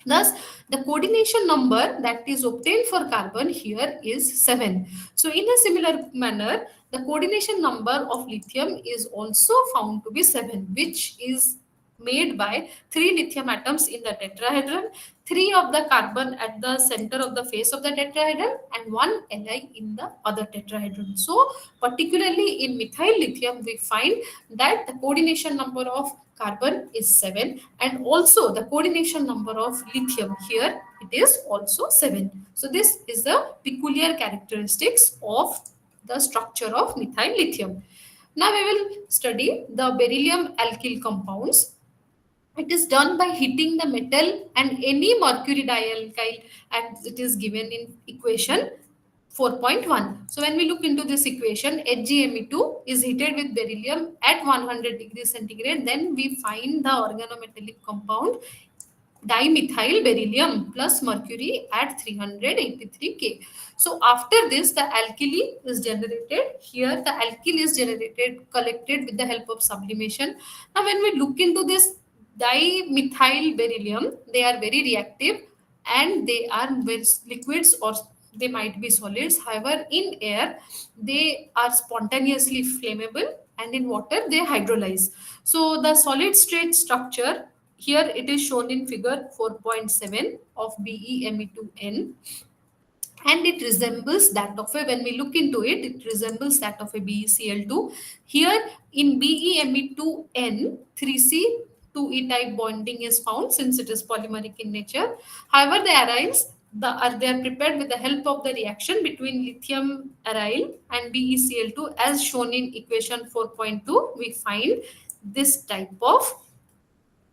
Thus, the coordination number that is obtained for carbon here is 7. So, in a similar manner, the coordination number of lithium is also found to be 7, which is made by 3 lithium atoms in the tetrahedron, 3 of the carbon at the center of the face of the tetrahedron, and 1 Li in the other tetrahedron. So, particularly in methyl lithium, we find that the coordination number of carbon is 7 and also the coordination number of lithium here it is also 7. So this is the peculiar characteristics of the structure of methyl lithium. Now we will study the beryllium alkyl compounds. It is done by heating the metal and any mercury dialkyl as it is given in equation 4.1. So when we look into this equation, HgMe2 is heated with beryllium at 100 degrees centigrade. Then we find the organometallic compound dimethyl beryllium plus mercury at 383 K. So after this, the alkali is generated. Here the alkyl is generated, collected with the help of sublimation. Now when we look into this dimethyl beryllium, they are very reactive and they are liquids or they might be solids. However, in air, they are spontaneously flammable and in water, they hydrolyze. So the solid state structure here it is shown in figure 4.7 of BeMe2N and it resembles that of a, when we look into it, it resembles that of a BeCl2. Here in BeMe2N, 3C 2E type bonding is found since it is polymeric in nature. However, the arynes they are prepared with the help of the reaction between lithium aryl and BeCl2 as shown in equation 4.2. We find this type of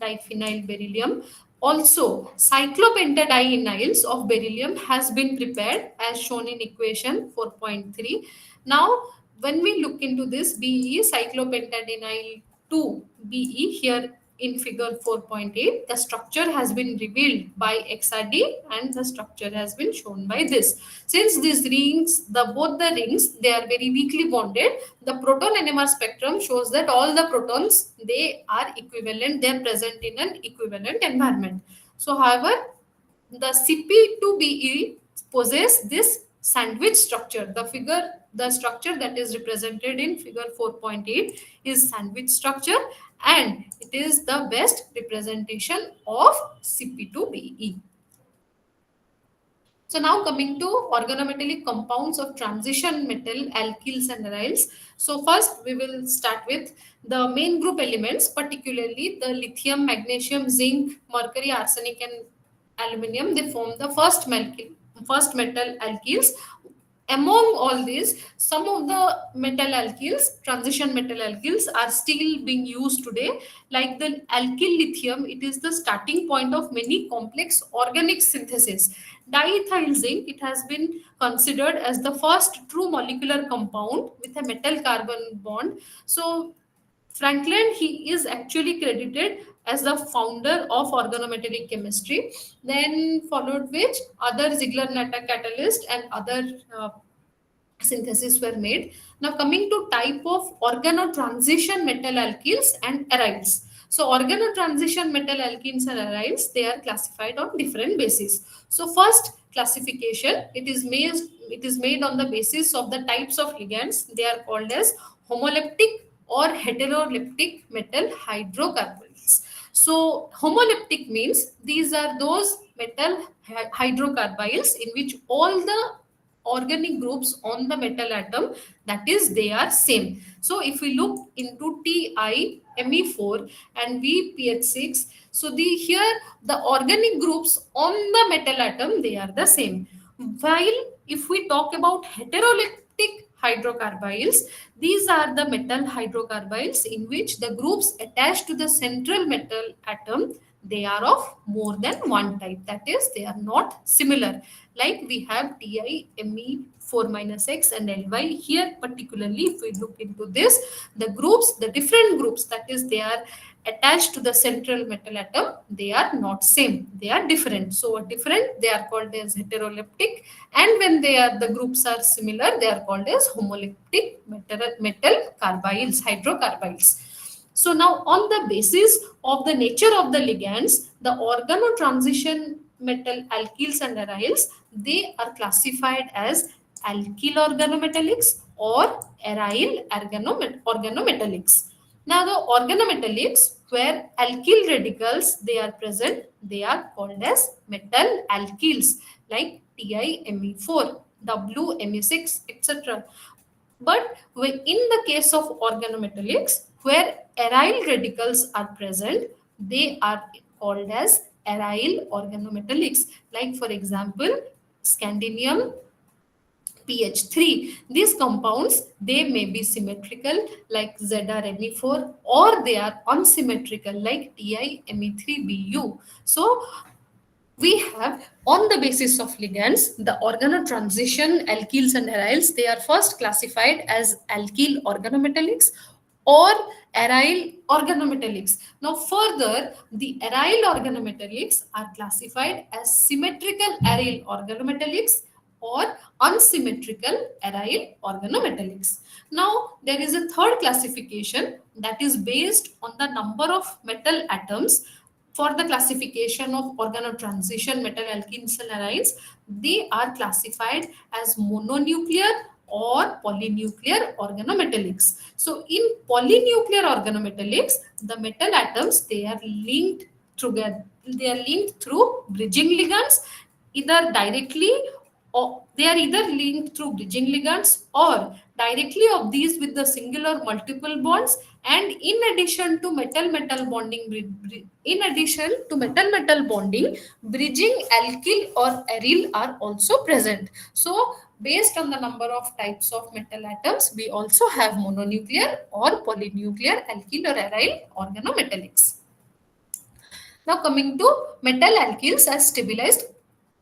diphenyl beryllium. Also, cyclopentadienyls of beryllium has been prepared as shown in equation 4.3. Now, when we look into this BE cyclopentadienyl 2 BE here in figure 4.8, the structure has been revealed by XRD and the structure has been shown by this. Since these rings, both the rings, they are very weakly bonded, the proton NMR spectrum shows that all the protons, they are equivalent, they are present in an equivalent environment. So however, the CP2BE possess this sandwich structure. The structure that is represented in figure 4.8 is sandwich structure, and it is the best representation of CP2BE. So now coming to organometallic compounds of transition metal alkyls and aryls. So first we will start with the main group elements, particularly the lithium, magnesium, zinc, mercury, arsenic and aluminium. They form the first metal alkyls. Among all these, some of the metal alkyls, transition metal alkyls, are still being used today. Like the alkyl lithium, it is the starting point of many complex organic synthesis. Diethyl zinc, it has been considered as the first true molecular compound with a metal carbon bond. So Franklin, he is actually credited as the founder of organometallic chemistry. Then followed which other Ziegler-Natta catalyst and other synthesis were made. Now coming to type of organotransition metal alkyls and aryls. So organotransition metal alkenes and aryls, they are classified on different bases. So first classification, it is made on the basis of the types of ligands. They are called as homoleptic or heteroleptic metal hydrocarbons. So homoleptic means these are those metal hydrocarbyls in which all the organic groups on the metal atom, that is they are same. So if we look into TiMe4 and VPH6, so here the organic groups on the metal atom, they are the same. While if we talk about heteroleptic hydrocarbyls, these are the metal hydrocarbyls in which the groups attached to the central metal atom, they are of more than one type, that is they are not similar. Like we have TiMe4 minus X and Ly. Here particularly if we look into this, the groups, the different groups, that is they are attached to the central metal atom, they are not same, they are different. So different, they are called as heteroleptic, and when the groups are similar, they are called as homoleptic metal carbyls, hydrocarbyls. So now on the basis of the nature of the ligands, the organotransition metal alkyls and aryls, they are classified as alkyl organometallics or aryl organometallics. Now the organometallics where alkyl radicals they are present, they are called as metal alkyls like TiMe4, WMe6, etc. But in the case of organometallics, where aryl radicals are present, they are called as aryl organometallics. Like for example, scandium pH3. These compounds, they may be symmetrical like ZrMe4, or they are unsymmetrical like TiMe3Bu. So we have on the basis of ligands, the organotransition alkyls and aryls, they are first classified as alkyl organometallics or aryl organometallics. Now further, the aryl organometallics are classified as symmetrical aryl organometallics or unsymmetrical aryl organometallics. Now there is a third classification that is based on the number of metal atoms. For the classification of organotransition metal alkenes and aryls, they are classified as mononuclear or polynuclear organometallics. So in polynuclear organometallics, the metal atoms, they are linked together. They are linked through bridging ligands, either directly or they are either linked through bridging ligands or directly of these with the single or multiple bonds. And in addition to metal metal bonding, bridging alkyl or aryl are also present. So based on the number of types of metal atoms, we also have mononuclear or polynuclear alkyl or aryl organometallics. Now coming to metal alkyls as stabilized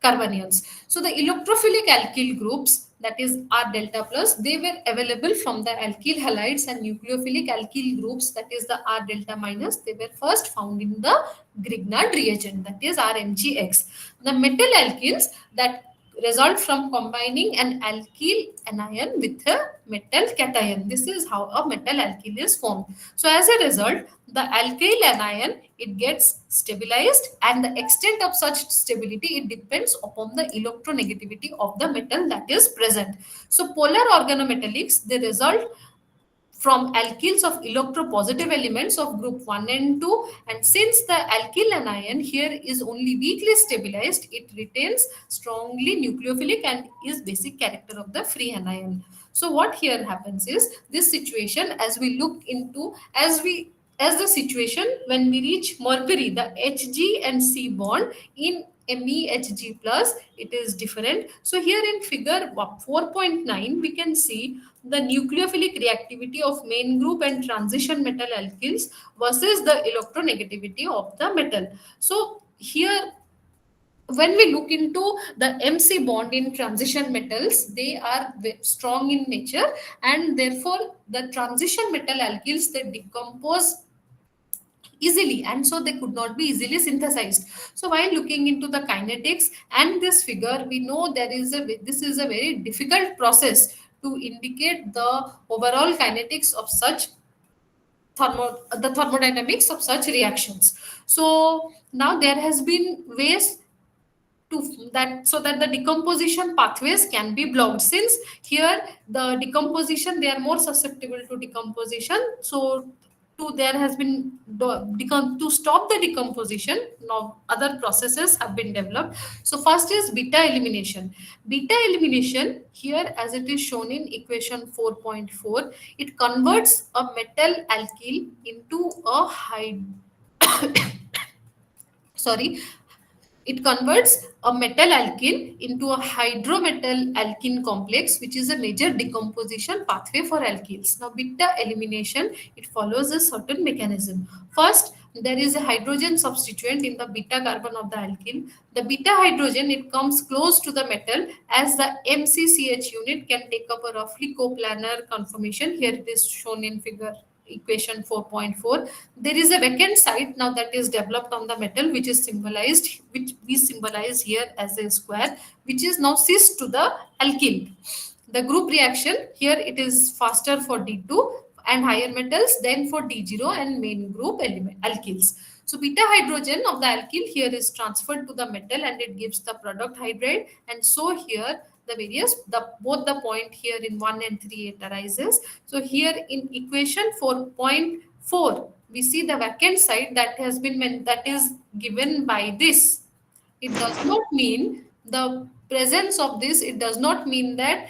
carbanions. So the electrophilic alkyl groups, that is R delta plus, they were available from the alkyl halides, and nucleophilic alkyl groups, that is the R delta minus, they were first found in the Grignard reagent, that is RMGX. The metal alkyls that result from combining an alkyl anion with a metal cation. This is how a metal alkyl is formed. So as a result, the alkyl anion, it gets stabilized, and the extent of such stability, it depends upon the electronegativity of the metal that is present. So polar organometallics, they result from alkyls of electropositive elements of group 1 and 2, and since the alkyl anion here is only weakly stabilized, it retains strongly nucleophilic and is basic character of the free anion. So what here happens is, this situation, as we look into, as the situation when we reach mercury, the Hg and C bond in MEHG plus, it is different. So here in figure 4.9, we can see the nucleophilic reactivity of main group and transition metal alkyls versus the electronegativity of the metal. So here, when we look into the MC bond in transition metals, they are strong in nature, and therefore the transition metal alkyls, they decompose easily, and so they could not be easily synthesized. So while looking into the kinetics and this figure, we know this is a very difficult process to indicate the overall kinetics of such the thermodynamics of such reactions. So now there has been ways to that, so that the decomposition pathways can be blocked, since here the decomposition, they are more susceptible to decomposition. So there has been to stop the decomposition, now other processes have been developed. So first is beta elimination. Beta elimination, here as it is shown in equation 4.4, it converts a metal alkyl into a sorry it converts a metal alkyl into a hydrometal alkene complex, which is a major decomposition pathway for alkyls. Now, beta elimination, it follows a certain mechanism. First, there is a hydrogen substituent in the beta carbon of the alkyl. The beta hydrogen, it comes close to the metal, as the MCCH unit can take up a roughly coplanar conformation. Here it is shown in figure equation 4.4. There is a vacant site now that is developed on the metal, which we symbolize here as a square, which is now cis to the alkyl. The group reaction here, it is faster for D2 and higher metals than for D0 and main group element alkyls. So beta hydrogen of the alkyl here is transferred to the metal, and it gives the product hydride. And so here both the point here in 1 and 3, it arises. So here in equation 4.4, we see the vacant site that has been that is given by this. It does not mean the presence of this, it does not mean that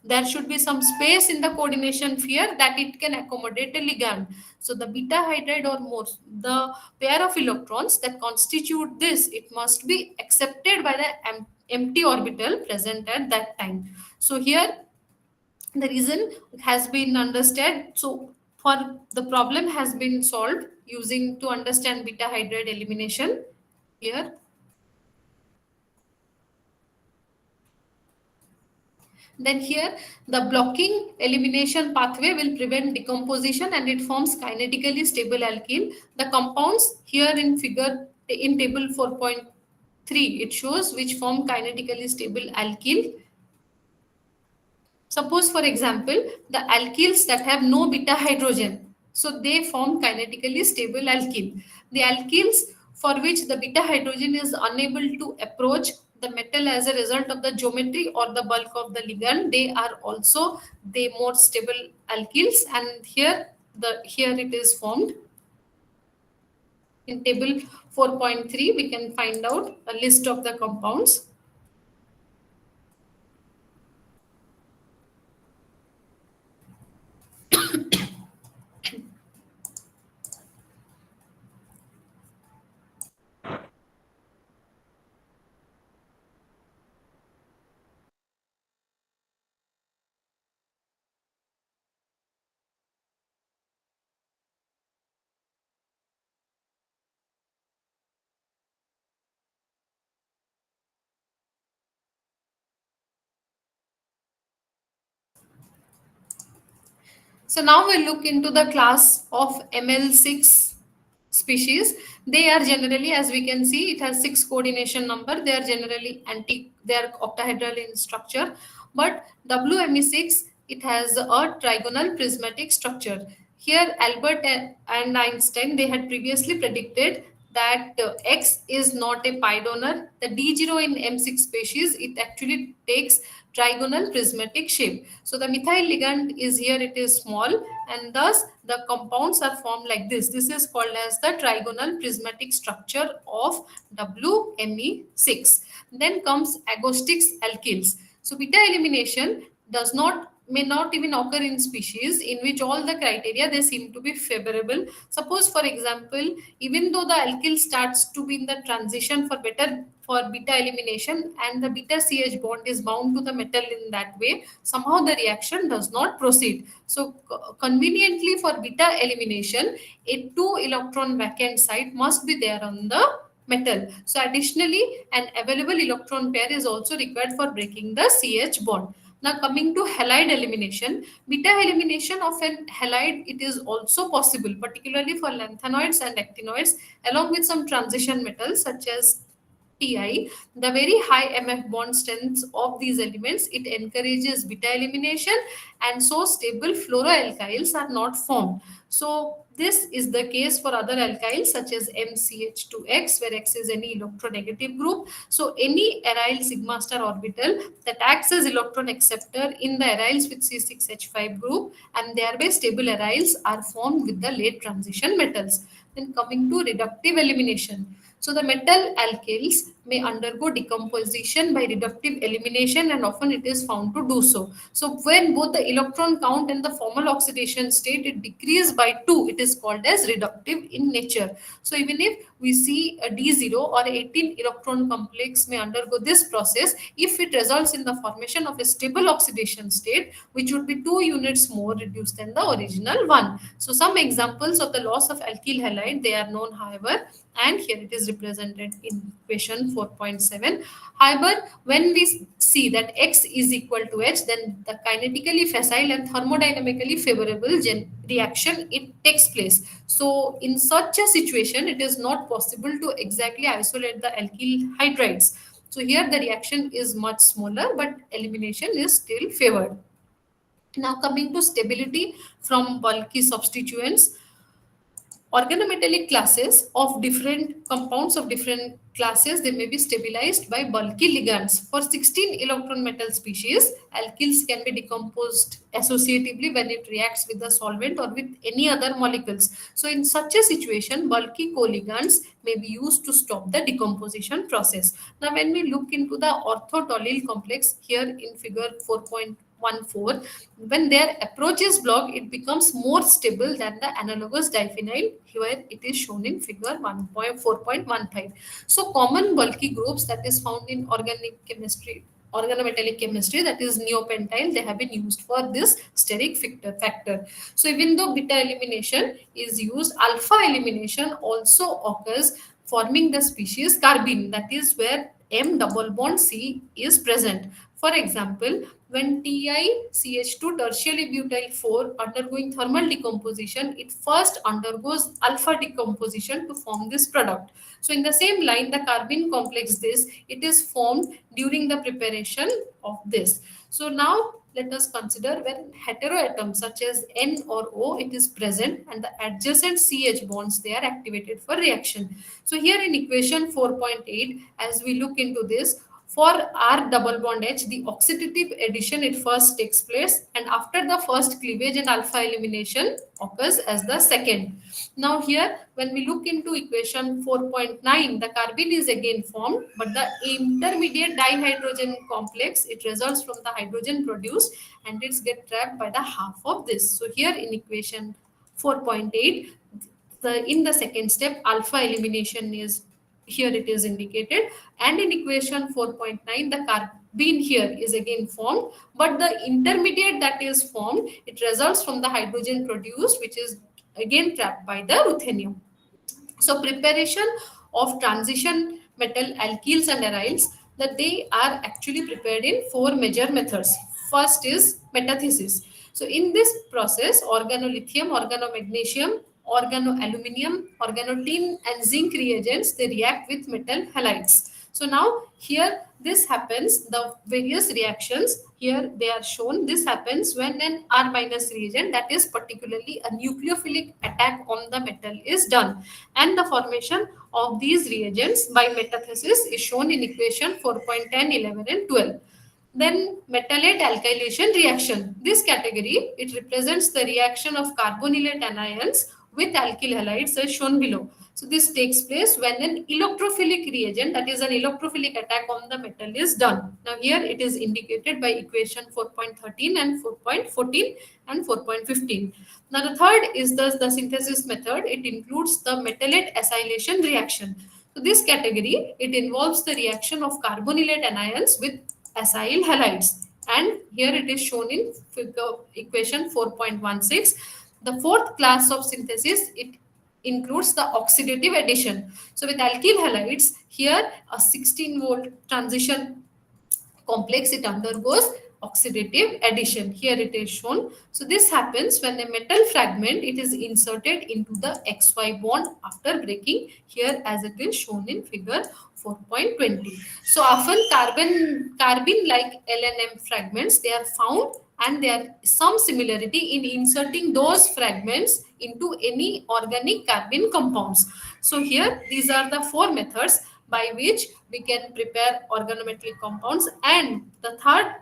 there should be some space in the coordination sphere that it can accommodate a ligand. So the beta hydride, or more, the pair of electrons that constitute this, it must be accepted by the empty orbital present at that time. So here the reason has been understood. So for the problem has been solved using to understand beta hydride elimination here. Then here the blocking elimination pathway will prevent decomposition, and it forms kinetically stable alkene. The compounds here in figure in table 4.3, it shows which form kinetically stable alkyl. Suppose, for example, the alkyls that have no beta hydrogen, so they form kinetically stable alkene. The alkyls for which the beta hydrogen is unable to approach the metal as a result of the geometry or the bulk of the ligand, they are also the more stable alkyls, and here it is formed. In table 4.3, we can find out a list of the compounds. So now we look into the class of ML6 species. They are generally, as we can see, it has six coordination number. They are generally they are octahedral in structure. But WME6, it has a trigonal prismatic structure. Here, Albert and Einstein, they had previously predicted that X is not a pi donor. The D0 in M6 species, it actually takes trigonal prismatic shape. So the methyl ligand is here, it is small, and thus the compounds are formed like this. This is called as the trigonal prismatic structure of WME6. Then comes agostix alkyls. So beta elimination does not may not even occur in species in which all the criteria they seem to be favorable. Suppose for example, even though the alkyl starts to be in the transition for better for beta elimination and the beta CH bond is bound to the metal in that way, somehow the reaction does not proceed. So conveniently for beta elimination, a 2 electron vacant site must be there on the metal. So additionally, an available electron pair is also required for breaking the CH bond. Now coming to halide elimination, beta elimination of an halide, it is also possible, particularly for lanthanoids and actinoids, along with some transition metals such as Ti. The very high MF bond strengths of these elements, it encourages beta elimination, and so stable fluoroalkyls are not formed. So this is the case for other alkyls such as MCH2X, where X is any electronegative group. So any aryl sigma star orbital that acts as electron acceptor in the aryls with C6H5 group, and thereby stable aryls are formed with the late transition metals. Then coming to reductive elimination. So the metal alkyls may undergo decomposition by reductive elimination, and often it is found to do so. So when both the electron count and the formal oxidation state it decrease by 2, it is called as reductive in nature. So even if we see a D0 or 18 electron complex may undergo this process, if it results in the formation of a stable oxidation state, which would be 2 units more reduced than the original one. So some examples of the loss of alkyl halide, they are known, however, and here it is represented in equation 4.7. However, when we see that X is equal to H, then the kinetically facile and thermodynamically favorable reaction it takes place. So in such a situation, it is not possible to exactly isolate the alkyl hydrides. So here the reaction is much smaller, but elimination is still favored. Now coming to stability from bulky substituents, organometallic classes of different compounds of different classes, they may be stabilized by bulky ligands. For 16 electron metal species, alkyls can be decomposed associatively when it reacts with the solvent or with any other molecules. So in such a situation, bulky co-ligands may be used to stop the decomposition process. Now when we look into the orthotolyl complex here in figure 4.14, when their approach is blocked, it becomes more stable than the analogous diphenyl, where it is shown in figure 1.4.15. So common bulky groups that is found in organic chemistry, organometallic chemistry, that is neopentyl, they have been used for this steric factor. So even though beta elimination is used, alpha elimination also occurs, forming the species carbene, that is where M double bond C is present. For example, when TiCH2 tertiary butyl 4 undergoing thermal decomposition, it first undergoes alpha decomposition to form this product. So in the same line, the carbene complex this, it is formed during the preparation of this. So now let us consider when heteroatoms such as N or O it is present and the adjacent CH bonds they are activated for reaction. So here in equation 4.8, as we look into this, for R double bond H, the oxidative addition it first takes place, and after the first cleavage and alpha elimination occurs as the second. Now here when we look into equation 4.9, the carbene is again formed, but the intermediate dihydrogen complex it results from the hydrogen produced and it's get trapped by the half of this. So here in equation 4.8, in the second step alpha elimination is here it is indicated, and in equation 4.9 the carbene here is again formed, but the intermediate that is formed it results from the hydrogen produced, which is again trapped by the ruthenium. So preparation of transition metal alkyls and aryls, that they are actually prepared in four major methods. First is metathesis. So in this process, organolithium, organomagnesium, organoaluminium, organotin and zinc reagents, they react with metal halides. So now here this happens, the various reactions here they are shown. This happens when an R minus reagent, that is particularly a nucleophilic attack on the metal, is done, and the formation of these reagents by metathesis is shown in equation 4.10, 11 and 12. Then metallate alkylation reaction. This category, it represents the reaction of carbonylate anions with alkyl halides as shown below. So this takes place when an electrophilic reagent, that is an electrophilic attack on the metal, is done. Now here it is indicated by equation 4.13 and 4.14 and 4.15. Now the third is the synthesis method. It includes the metallate acylation reaction. So this category, it involves the reaction of carbonylate anions with acyl halides, and here it is shown in figure equation 4.16. The fourth class of synthesis, it includes the oxidative addition. So with alkyl halides, here a 16-volt transition complex, it undergoes oxidative addition. Here it is shown. So this happens when a metal fragment, it is inserted into the xy bond after breaking, here as it is shown in figure 4.20. So often carbon like LNM fragments, they are found, and there are some similarity in inserting those fragments into any organic carbon compounds. So here these are the four methods by which we can prepare organometallic compounds, and the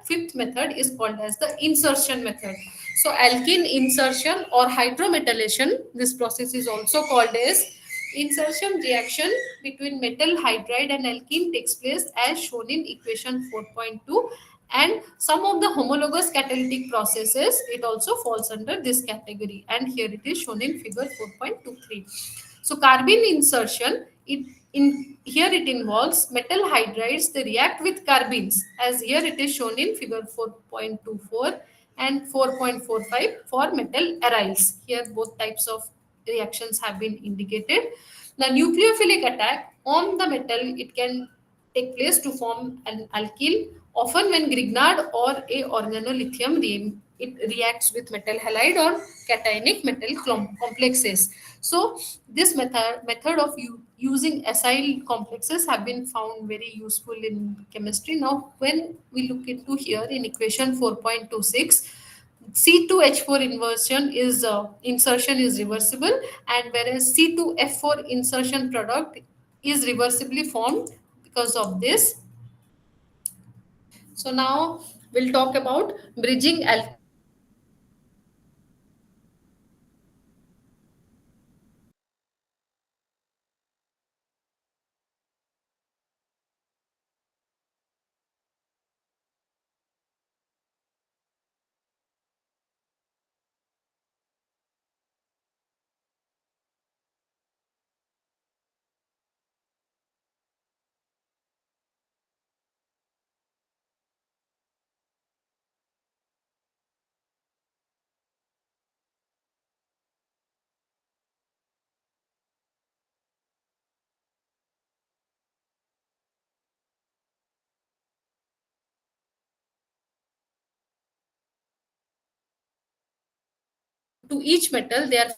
fifth method is called as the insertion method. So alkene insertion or hydrometallation, this process is also called as insertion reaction between metal hydride and alkene takes place as shown in equation 4.2, and some of the homologous catalytic processes, it also falls under this category, and here it is shown in figure 4.23. So carbene insertion, it in here it involves metal hydrides, they react with carbenes, as here it is shown in figure 4.24 and 4.45 for metal aryls. Here both types of reactions have been indicated. The nucleophilic attack on the metal, it can take place to form an alkyl, often when Grignard or a organolithium it reacts with metal halide or cationic metal complexes. So this method of using acyl complexes have been found very useful in chemistry. Now when we look into here in equation 4.26, C2H4 insertion is reversible, and whereas C2F4 insertion product is reversibly formed because of this. So now we'll talk about bridging to each metal, they are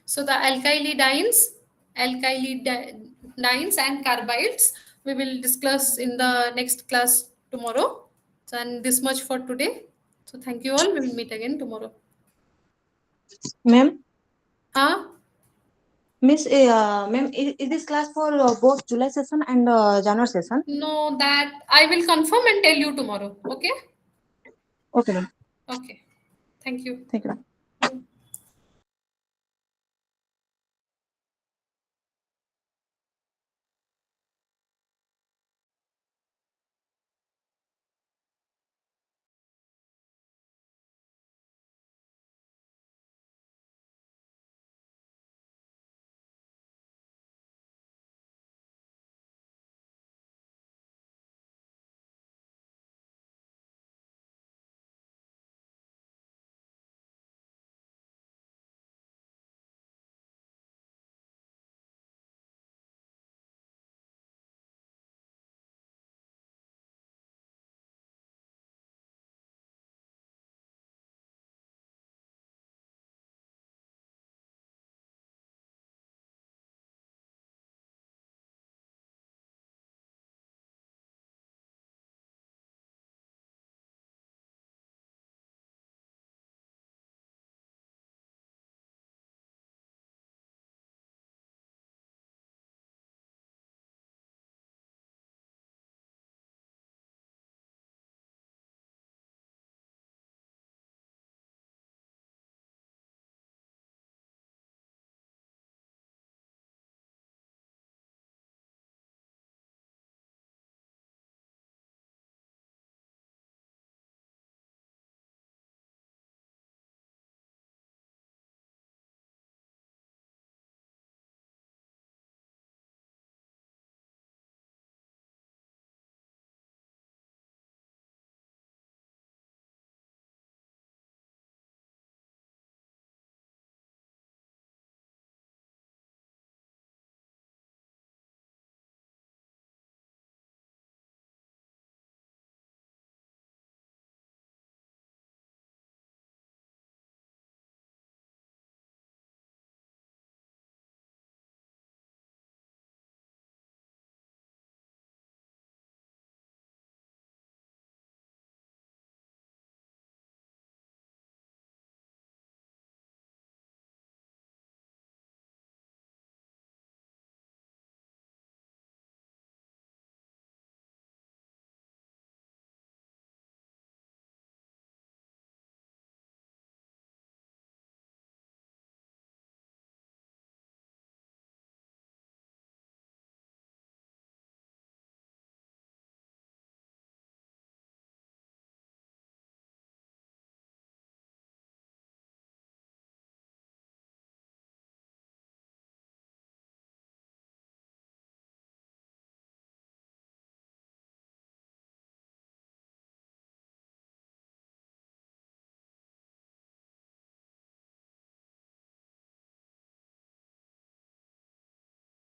so the alkylidines and carbides, we will discuss in the next class tomorrow. So, and this much for today. So thank you all. We will meet again tomorrow. Ma'am, Huh? ma'am, is this class for both July session and January session? No, that I will confirm and tell you tomorrow. Okay? Okay, ma'am. Okay. Thank you. Thank you, ma'am.